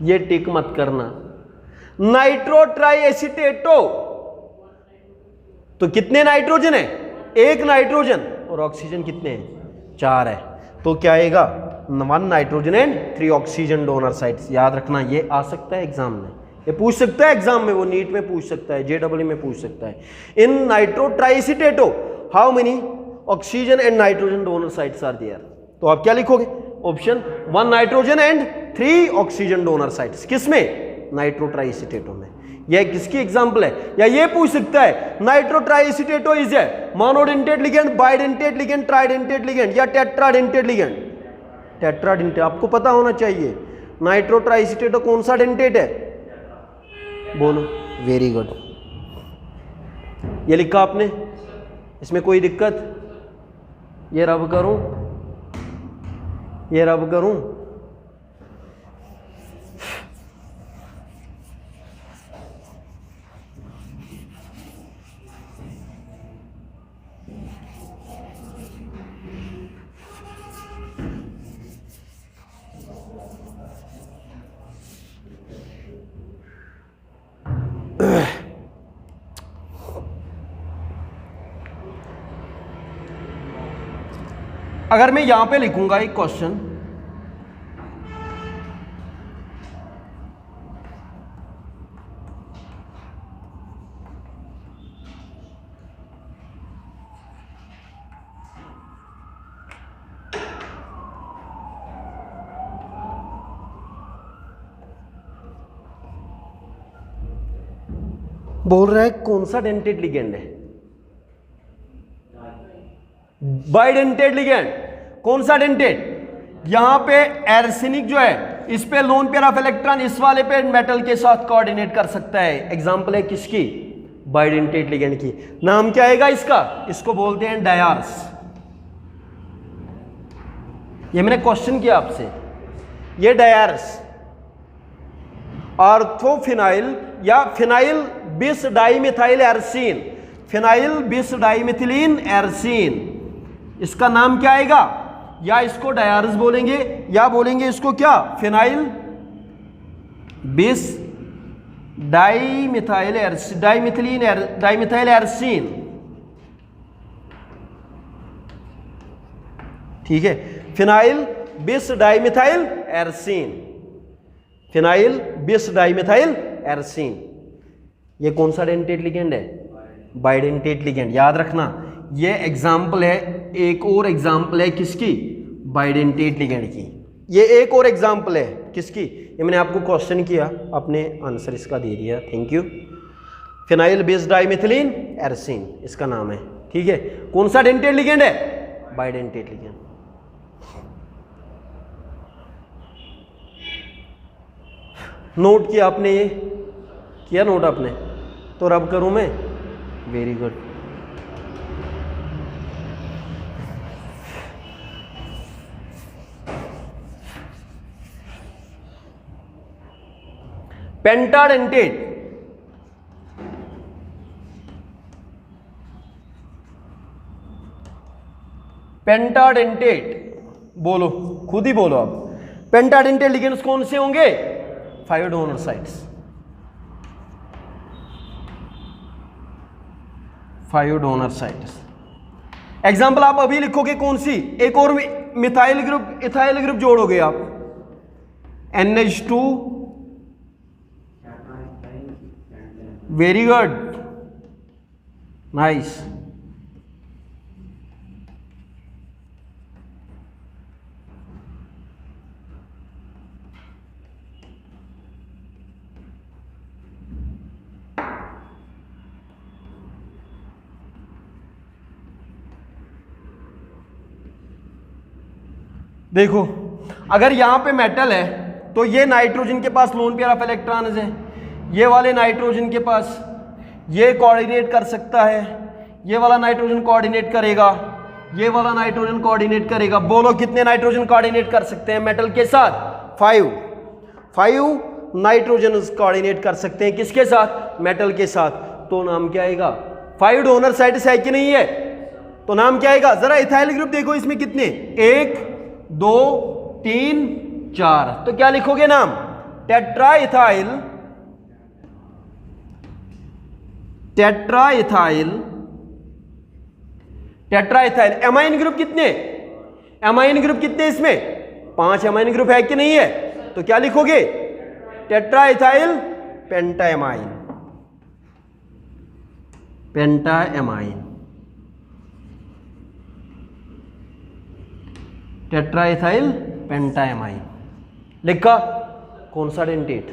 ये टिक मत करना। नाइट्रो ट्राइएसिटेटो, तो कितने नाइट्रोजन है? 1 नाइट्रोजन, और ऑक्सीजन कितने हैं? 4 है। तो क्या आएगा? 1 nitrogen and 3 oxygen donor sites. याद रखना, ये आ सकता है एग्जाम में, ये पूछ सकता है एग्जाम में, वो नीट में पूछ सकता है, JEE में पूछ सकता है। In nitro triacetato how many oxygen and nitrogen donor sites are there? तो आप क्या लिखोगे? Option 1 nitrogen and 3 oxygen donor sites. किसमें? नाइट्रो ट्राइएसिटेटो में। यह किसकी एग्जांपल है? या ये पूछ सकता है, nitro triacetato is a monodentate ligand, bidentate ligand, tridentate ligand, या टेट्राडेंटेट लिगेंड? टेट्राडेंटेट आपको पता होना चाहिए। नाइट्रो ट्राइएसिटेटो कौन सा डेंटेट है? बोलो। वेरी गुड, ये लिखा आपने, इसमें कोई दिक्कत? ये रब करूं, ये रब करूं? अगर मैं यहां पे लिखूंगा एक क्वेश्चन, बोल रहा है कौन सा डेंटेट लिगेंड है? Bidentate ligand. कौन सा डेंटेट? यहां पे एर्सेनिक जो है इस पे लोन पेयर ऑफ इलेक्ट्रॉन इस वाले पे मेटल के साथ कोऑर्डिनेट कर सकता है। एग्जांपल है किसकी? बाइडेंटेट लिगेंड की। नाम क्या आएगा इसका? इसको बोलते हैं डायर्स। ये मैंने क्वेश्चन किया आपसे, ये डायर्स ऑर्थोफिनाइल या फिनाइल बिस डाइमिथाइल एर्सीन, फिनाइल बिस डाइमिथिलीन एर्सीन, इसका नाम क्या आएगा? या इसको डायर्स बोलेंगे या बोलेंगे इसको क्या? फिनाइल बिस डाइमिथाइल डाइमिथाइल एर्सीन। ठीक है, फिनाइल बिस डाइमिथाइल एर्सीन, फिनाइल बिस डाइमिथाइल एर्सीन। ये कौन सा डेंटेट लिगेंड है? Bidentate ligand. याद रखना ये एग्जाम्पल है, एक और एग्जाम्पल है किसकी? बाइडेंटेट लिगेंड की। ये एक और एग्जाम्पल है किसकी? ये मैंने आपको क्वेश्चन किया, आपने आंसर इसका दे दिया, थैंक यू। फिनाइल बेस्ड डाइमिथिलीन एर्सीन इसका नाम है। ठीक है, कौन सा डेंटेट लिगेंड है? Bidentate ligand. नोट किया आपने? ये किया नोट आपने? तो रब करूं मैं? Very good. पेंटाडेंटेट, पेंटाडेंटेट बोलो, खुद ही बोलो आप। पेंटाडेंटेट लिगेंड्स कौन से होंगे? 5 donor sites, 5 donor sites. Example आप अभी लिखोगे कौन सी? एक और मिथाइल ग्रुप इथाइल ग्रुप जोड़ोगे आप, NH2, वेरी गुड, नाइस। देखो अगर यहां पे मेटल है तो ये नाइट्रोजन के पास लोन पेयर ऑफ इलेक्ट्रॉन्स है, ये वाले नाइट्रोजन के पास ये कोऑर्डिनेट कर सकता है, ये वाला नाइट्रोजन कोऑर्डिनेट करेगा, ये वाला नाइट्रोजन कोऑर्डिनेट करेगा। बोलो कितने नाइट्रोजन कोऑर्डिनेट कर सकते हैं मेटल के साथ? 5 नाइट्रोजन कोऑर्डिनेट कर सकते हैं किसके साथ? मेटल के साथ। तो नाम क्या आएगा? 5 डोनर साइट्स है कि नहीं है? तो नाम क्या आएगा? जरा इथाइल ग्रुप देखो इसमें कितने, 1 2 3 4, तो क्या लिखोगे नाम? Tetraethyl, tetraethyl, tetraethyl. Amine group कितने? एमाइन ग्रुप कितने इसमें? 5 एमाइन ग्रुप है कि नहीं है? तो क्या लिखोगे? Tetraethyl pentamine, pentamine, tetraethyl pentamine. लिखा? कौन सा डेंटेट?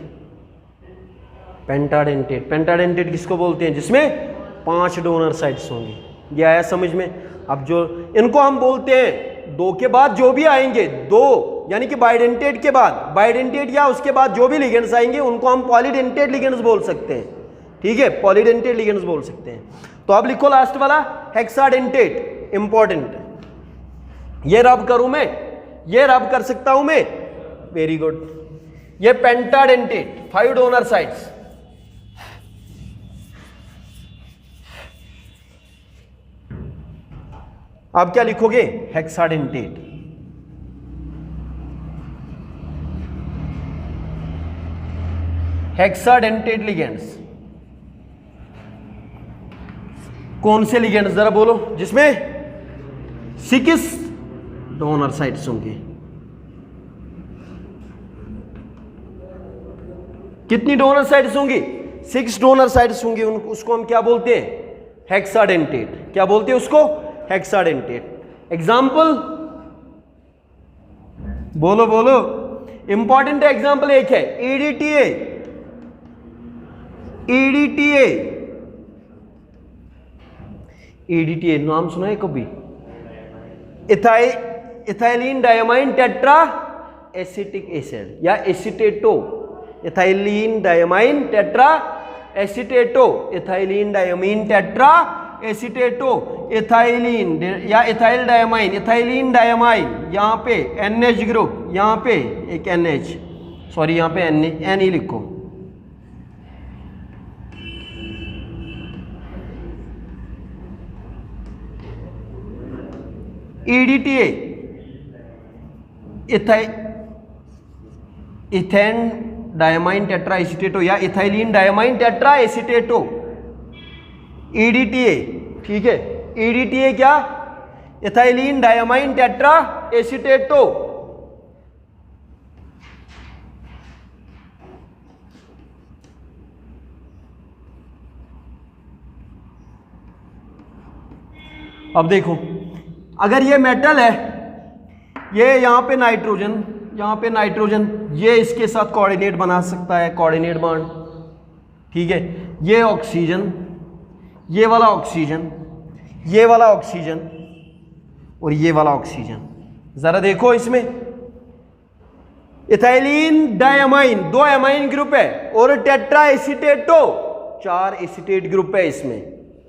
पेंटाडेंटेट। पेंटाडेंटेट किसको बोलते हैं? जिसमें 5 डोनर साइट्स होंगी। ये आया समझ में? अब जो इनको हम बोलते हैं 2 के बाद जो भी आएंगे, 2 यानी कि बाइडेंटेट के बाद, बाइडेंटेट या उसके बाद जो भी लिगेंड्स आएंगे उनको हम पॉलीडेंटेट लिगेंड्स बोल सकते हैं। ठीक है, पॉलीडेंटेट लिगेंड्स बोल सकते हैं। तो अब लिखो लास्ट वाला हेक्साडेंटेट, इंपॉर्टेंट। ये रब करूं मैं? ये रब कर सकता हूं मैं? Very good. ये पेंटाडेंटेट, 5 डोनर साइट्स। अब क्या लिखोगे? हेक्साडेंटेट। हेक्साडेंटेट लिगेंड्स कौन से लिगेंड्स जरा बोलो? जिसमें 6 डोनर साइट्स होंगी। कितनी डोनर साइट्स होंगी? 6 डोनर साइट्स होंगी। उसको हम क्या बोलते हैं? हेक्साडेंटेट। क्या बोलते हैं उसको? हेक्साडेंटेट। एग्जाम्पल बोलो बोलो, इंपॉर्टेंट एग्जाम्पल एक है EDTA, EDTA EDTA नाम सुना है कभी? Ethylene diamine tetra acetic acid या acetato, ethylene diamine tetra acetato, ethylene diamine tetra acetato, ethylene या इथाइल डायमाइन, इथाइलिन डायमाइन, यहाँ पे NH ग्रुप, यहाँ पे एक NH, सॉरी यहाँ पे N ही लिखो, EDTA ethane diamine tetra acetato या ethylene diamine tetra acetato, EDTA, ठीक है। EDTA क्या? Ethylene diamine tetra acetato. अब देखो, अगर ये मेटल है, ये यहां पे नाइट्रोजन, यहां पे नाइट्रोजन, ये इसके साथ कोऑर्डिनेट बना सकता है, कोऑर्डिनेट बॉन्ड, ठीक है। ये ऑक्सीजन, ये वाला ऑक्सीजन, ये वाला ऑक्सीजन और ये वाला ऑक्सीजन, जरा देखो इसमें इथाइलिन डायमाइन 2 एमाइन ग्रुप है और टेट्रा एसिटेटो 4 एसिटेट ग्रुप है इसमें,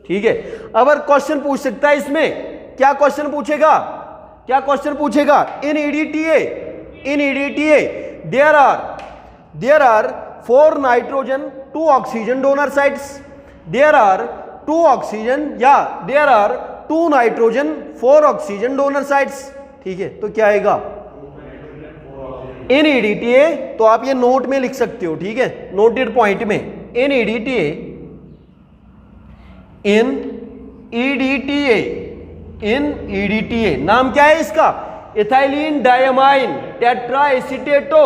ठीक है। अगर क्वेश्चन पूछ सकता है इसमें, क्या क्वेश्चन पूछेगा? क्या क्वेश्चन पूछेगा? इन EDTA there are 4 nitrogen 2 oxygen donor sites, there are 2 oxygen, yeah, there are 2 nitrogen 4 oxygen donor sites, ठीक है। तो क्या आएगा? इन EDTA, तो आप ये नोट में लिख सकते हो, ठीक है, नोटेड पॉइंट में, इन EDTA नाम क्या है इसका? इथाइलिन डायमाइन टेट्रा एसिटेटो,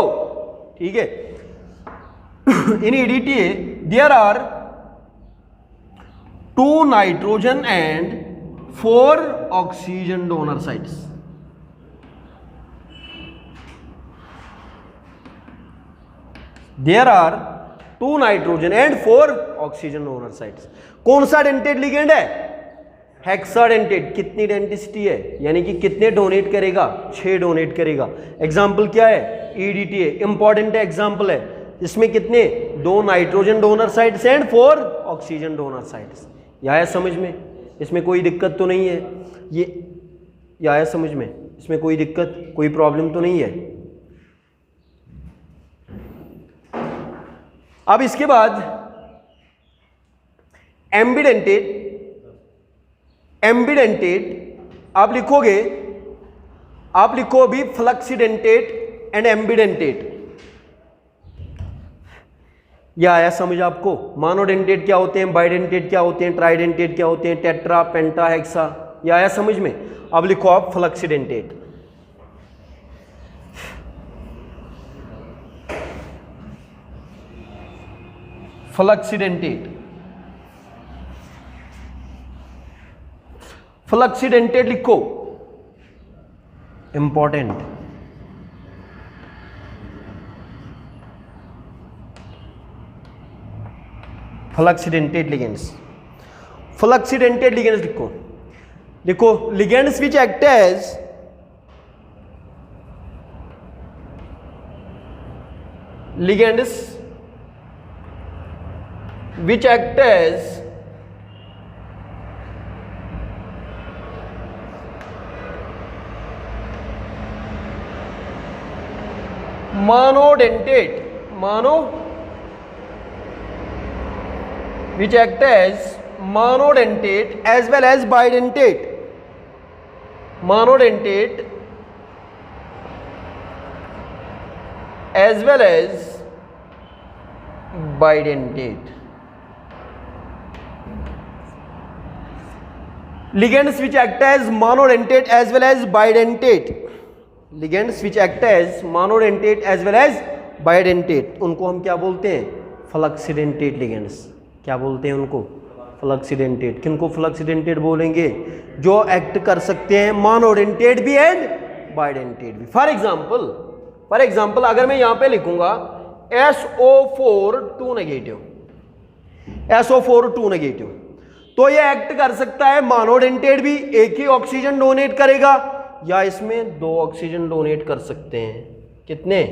ठीक है। In EDTA there are 2 nitrogen and 4 oxygen donor sites. There are 2 nitrogen and 4 oxygen donor sites. कौन सा डेंटेट लिगेंड है? हेक्साडेंटेट। कितनी डेंटिसिटी है, यानी कि कितने डोनेट करेगा? 6 डोनेट करेगा। एग्जाम्पल क्या है? EDTA इंपॉर्टेंट है, एग्जाम्पल है। इसमें कितने? 2 nitrogen donor sites and 4 oxygen donor sites. यह आया समझ में? इसमें कोई दिक्कत तो नहीं है? ये आया समझ में? इसमें कोई दिक्कत, कोई प्रॉब्लम तो नहीं है? अब इसके बाद एम्बिडेंटेट आप लिखोगे, आप लिखो अभी फ्लक्सीडेंटेट एंड एम्बिडेंटेट। यह आया समझ आपको? मोनोडेंटेट क्या होते हैं, बाइडेंटेट क्या होते हैं, ट्राइडेंटेट क्या होते हैं, टेट्रा, पेंटा, हेक्सा। यह आया समझ में? अब लिखो आप फ्लक्सीडेंटेट। फ्लक्सीडेंटेट, फ्लक्सीडेंटेट लिखो, important. Flexidentate ligands, flexidentate ligands लिखो। लिखो ligands which act as ligands which act as monodentate, which act as monodentate as well as bidentate, monodentate as well as bidentate. Ligands which act as monodentate as well as bidentate, ligands which act as monodentate as well as bidentate, उनको हम क्या बोलते हैं? फ्लक्सीडेंटेट ligands. क्या बोलते हैं उनको? फ्लक्सीडेंटेट। किनको फ्लक्सीडेंटेट बोलेंगे? जो एक्ट कर सकते हैं मोनोडेंटेट भी एंड बाइडेंटेट भी। फॉर एग्जाम्पल अगर मैं यहां पे लिखूंगा SO4 2 नेगेटिव, SO4 2 नेगेटिव, तो ये एक्ट कर सकता है मोनोडेंटेट भी, एक ही ऑक्सीजन डोनेट करेगा, या इसमें 2 ऑक्सीजन डोनेट कर सकते हैं। कितने?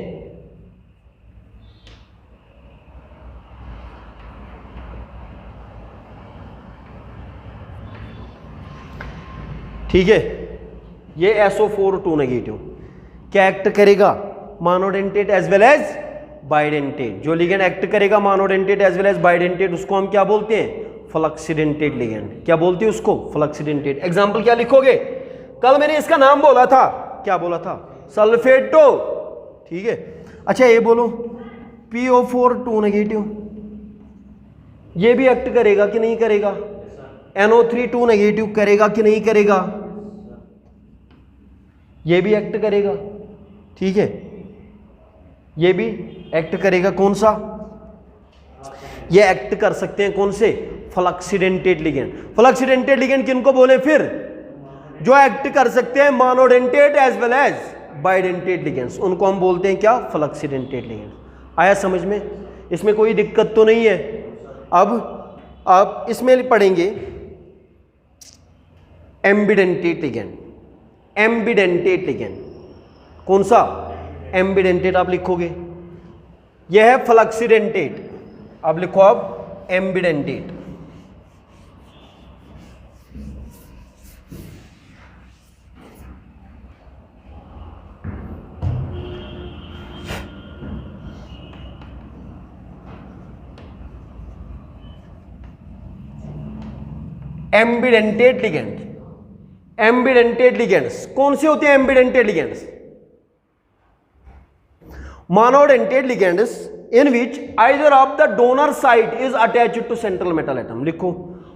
ठीक है, ये SO4 2 नेगेटिव क्या एक्ट करेगा? Monodentate as well as bidentate. जो लिगेंड एक्ट करेगा monodentate as well as bidentate, उसको हम क्या बोलते हैं? Flexidentate ligand. क्या बोलते हैं उसको? फ्लक्सीडेंटेट। एग्जांपल क्या लिखोगे? कल मैंने इसका नाम बोला था, क्या बोला था? सल्फेटो। ठीक है, अच्छा ये बोलो PO4 2 नेगेटिव, ये भी एक्ट करेगा कि नहीं करेगा? NO3 2 नेगेटिव करेगा कि नहीं करेगा? ये भी एक्ट करेगा। ठीक है, ये भी एक्ट करेगा। कौन सा? ये एक्ट कर सकते हैं कौन से? फ्लक्सीडेंटेट लिगेंड। फ्लक्सीडेंटेट लिगेंड किनको बोले फिर? जो एक्ट कर सकते हैं monodentate as well as bidentate ligands, उनको हम बोलते हैं क्या? Flexidentate ligand. आया समझ में? इसमें कोई दिक्कत तो नहीं है। अब इसमें पढ़ेंगे एम्बिडेंटेट लिगेंड। एम्बिडेंटेट लिगेंड कौन सा? एम्बिडेंटेट आप लिखोगे, यह है फ्लक्सीडेंटेट, आप लिखो अब एम्बिडेंटेट। एम्बिडेंटेट लिगेंड। एम्बिडेंटेट लिगेंड्स कौन से होते हैं? Ambidentate ligands monodentate ligands in which either of the donor site is attached to central metal atom। लिखो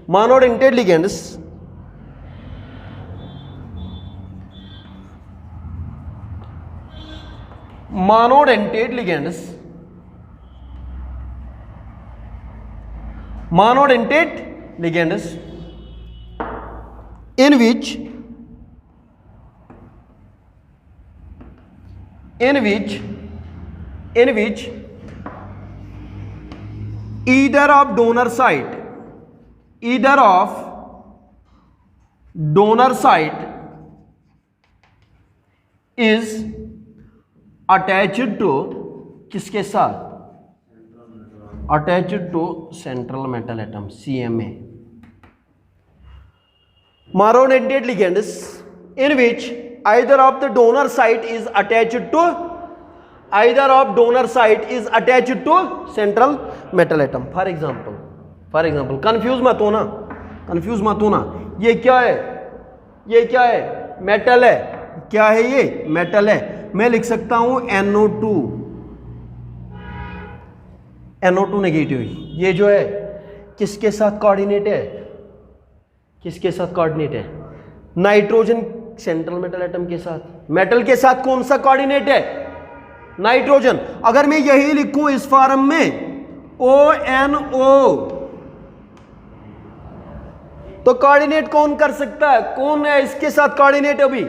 monodentate ligands monodentate ligands monodentate ligands in which either of donor site is attached to किसके साथ? attached to central metal atom CMA। monodentate ligands in which either of the donor site is attached to central metal atom। for example confuse मत होना, ये क्या है? Metal है। क्या है ये? मेटल है। मैं लिख सकता हूं NO2 नेगेटिव। ये जो है किसके साथ कोऑर्डिनेट है? नाइट्रोजन सेंट्रल मेटल एटम के साथ। मेटल के साथ कौन सा कोऑर्डिनेट है? नाइट्रोजन। अगर मैं यही लिखूं इस फॉर्म में ONO, तो कोऑर्डिनेट कौन कर सकता है? कौन है इसके साथ कोऑर्डिनेट? अभी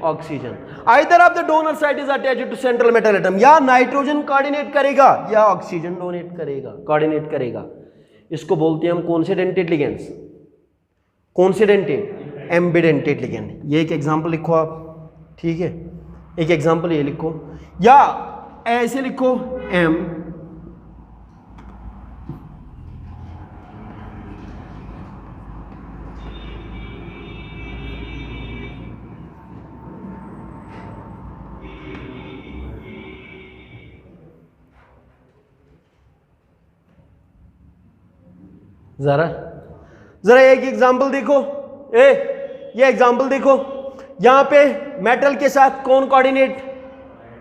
oxygen. Either of the donor site is attached to central metal atom, या नाइट्रोजन कोऑर्डिनेट करेगा या ऑक्सीजन कोऑर्डिनेट करेगा। इसको बोलते हैं हम कौन से डेंटेट लिगेंड्स? एम्बिडेंटेट लिगेंड। ये एक एग्जांपल लिखो आप। ठीक है, एक एग्जांपल ये लिखो, या ऐसे लिखो M जरा एक एग्जांपल देखो। ये एग्जांपल देखो, यहां पे मेटल के साथ कौन कोऑर्डिनेट?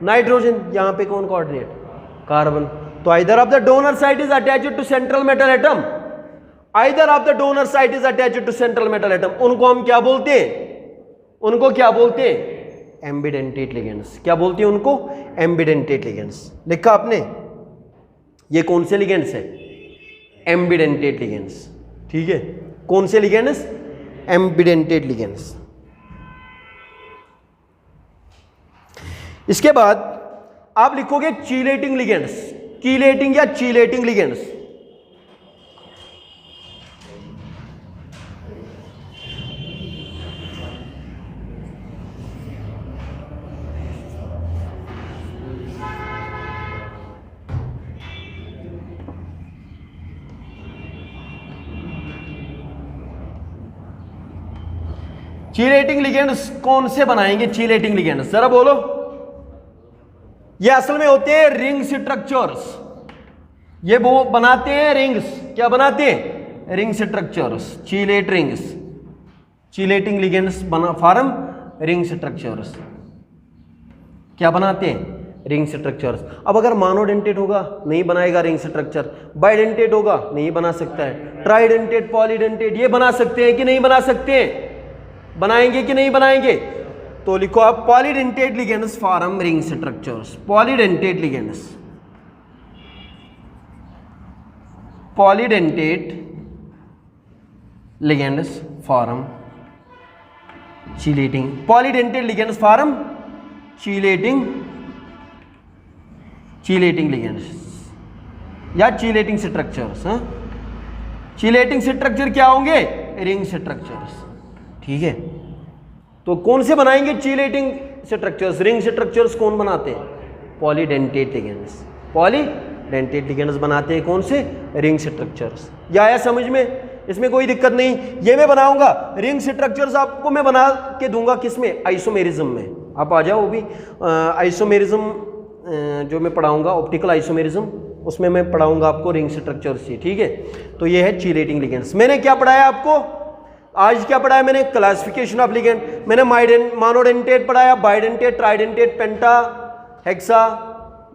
नाइट्रोजन। यहां पे कौन कोऑर्डिनेट? कार्बन। तो either of the donor site is attached to central metal atom, उनको हम क्या बोलते हैं? Ambidentate ligands. क्या बोलते हैं उनको? Ambidentate ligands. लिखा आपने? ये कौन से लिगेंड्स है? Ambidentate ligands. ठीक है, कौन से लिगेंड्स? एम्बिडेंटेट लिगेंड्स। इसके बाद आप लिखोगे चीलेटिंग लिगेंड्स। कीलेटिंग या चीलेटिंग लिगेंड्स। चीलेटिंग लिगेंड्स कौन से बनाएंगे? चीलेटिंग लिगेंड्स जरा बोलो। ये असल में होते हैं रिंग स्ट्रक्चर्स। ये वो बनाते हैं रिंग्स। क्या बनाते हैं? Ring structures. Chelate rings, chelating ligands बना फॉर्म रिंग स्ट्रक्चर्स। क्या बनाते हैं? Ring structures. अब अगर मोनोडेंटेट होगा नहीं बनाएगा रिंग स्ट्रक्चर, बाइडेंटेट होगा नहीं बना सकता है, ट्राइडेंटेट, पॉलीडेंटेट ये बना सकते हैं कि नहीं बना सकते हैं? बनाएंगे कि नहीं बनाएंगे? तो लिखो आप polydentate ligands form ring structures. Polydentate ligands, polydentate ligands form chelating, polydentate ligands form chelating, chelating ligands या चीलेटिंग स्ट्रक्चर्स। चीलेटिंग स्ट्रक्चर क्या होंगे? Ring structures. ठीक है, तो कौन से बनाएंगे चीलेटिंग स्ट्रक्चर्स? रिंग स्ट्रक्चर्स कौन बनाते हैं? Polydentate ligands. पॉलीडेंटेट लिगेंड्स बनाते हैं कौन से? Ring structures. या आया समझ में? इसमें कोई दिक्कत नहीं। ये मैं बनाऊंगा रिंग स्ट्रक्चर्स, आपको मैं बना के दूंगा किसमें? आइसोमेरिज्म में। आप आ जाओ। वो भी आइसोमेरिज्म जो मैं पढ़ाऊंगा, ऑप्टिकल आइसोमेरिज्म, उसमें मैं पढ़ाऊंगा आपको रिंग स्ट्रक्चर्स ही। ठीक है, तो ये है चीलेटिंग लिगेंड्स। मैंने क्या पढ़ाया आपको आज? क्या पढ़ाया मैंने? Classification of ligand. मैंने मोनोडेंटेट पढ़ाया, बाइडेंटेट, ट्राइडेंटेट, पेंटा, हेक्सा,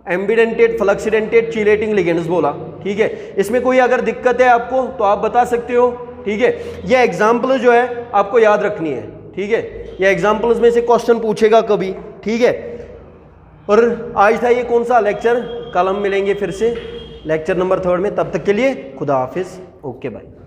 एम्बिडेंटेट, फ्लक्सीडेंटेट, चीलेटिंग लिगेंड्स बोला। ठीक है, इसमें कोई अगर दिक्कत है आपको तो आप बता सकते हो। ठीक है, ये एग्जाम्पल जो है आपको याद रखनी है। ठीक है, ये एग्जाम्पल्स में से क्वेश्चन पूछेगा कभी। ठीक है, और आज था ये कौन सा लेक्चर? कल हम मिलेंगे फिर से लेक्चर नंबर 3 में। तब तक के लिए खुदा हाफिज। Okay bye.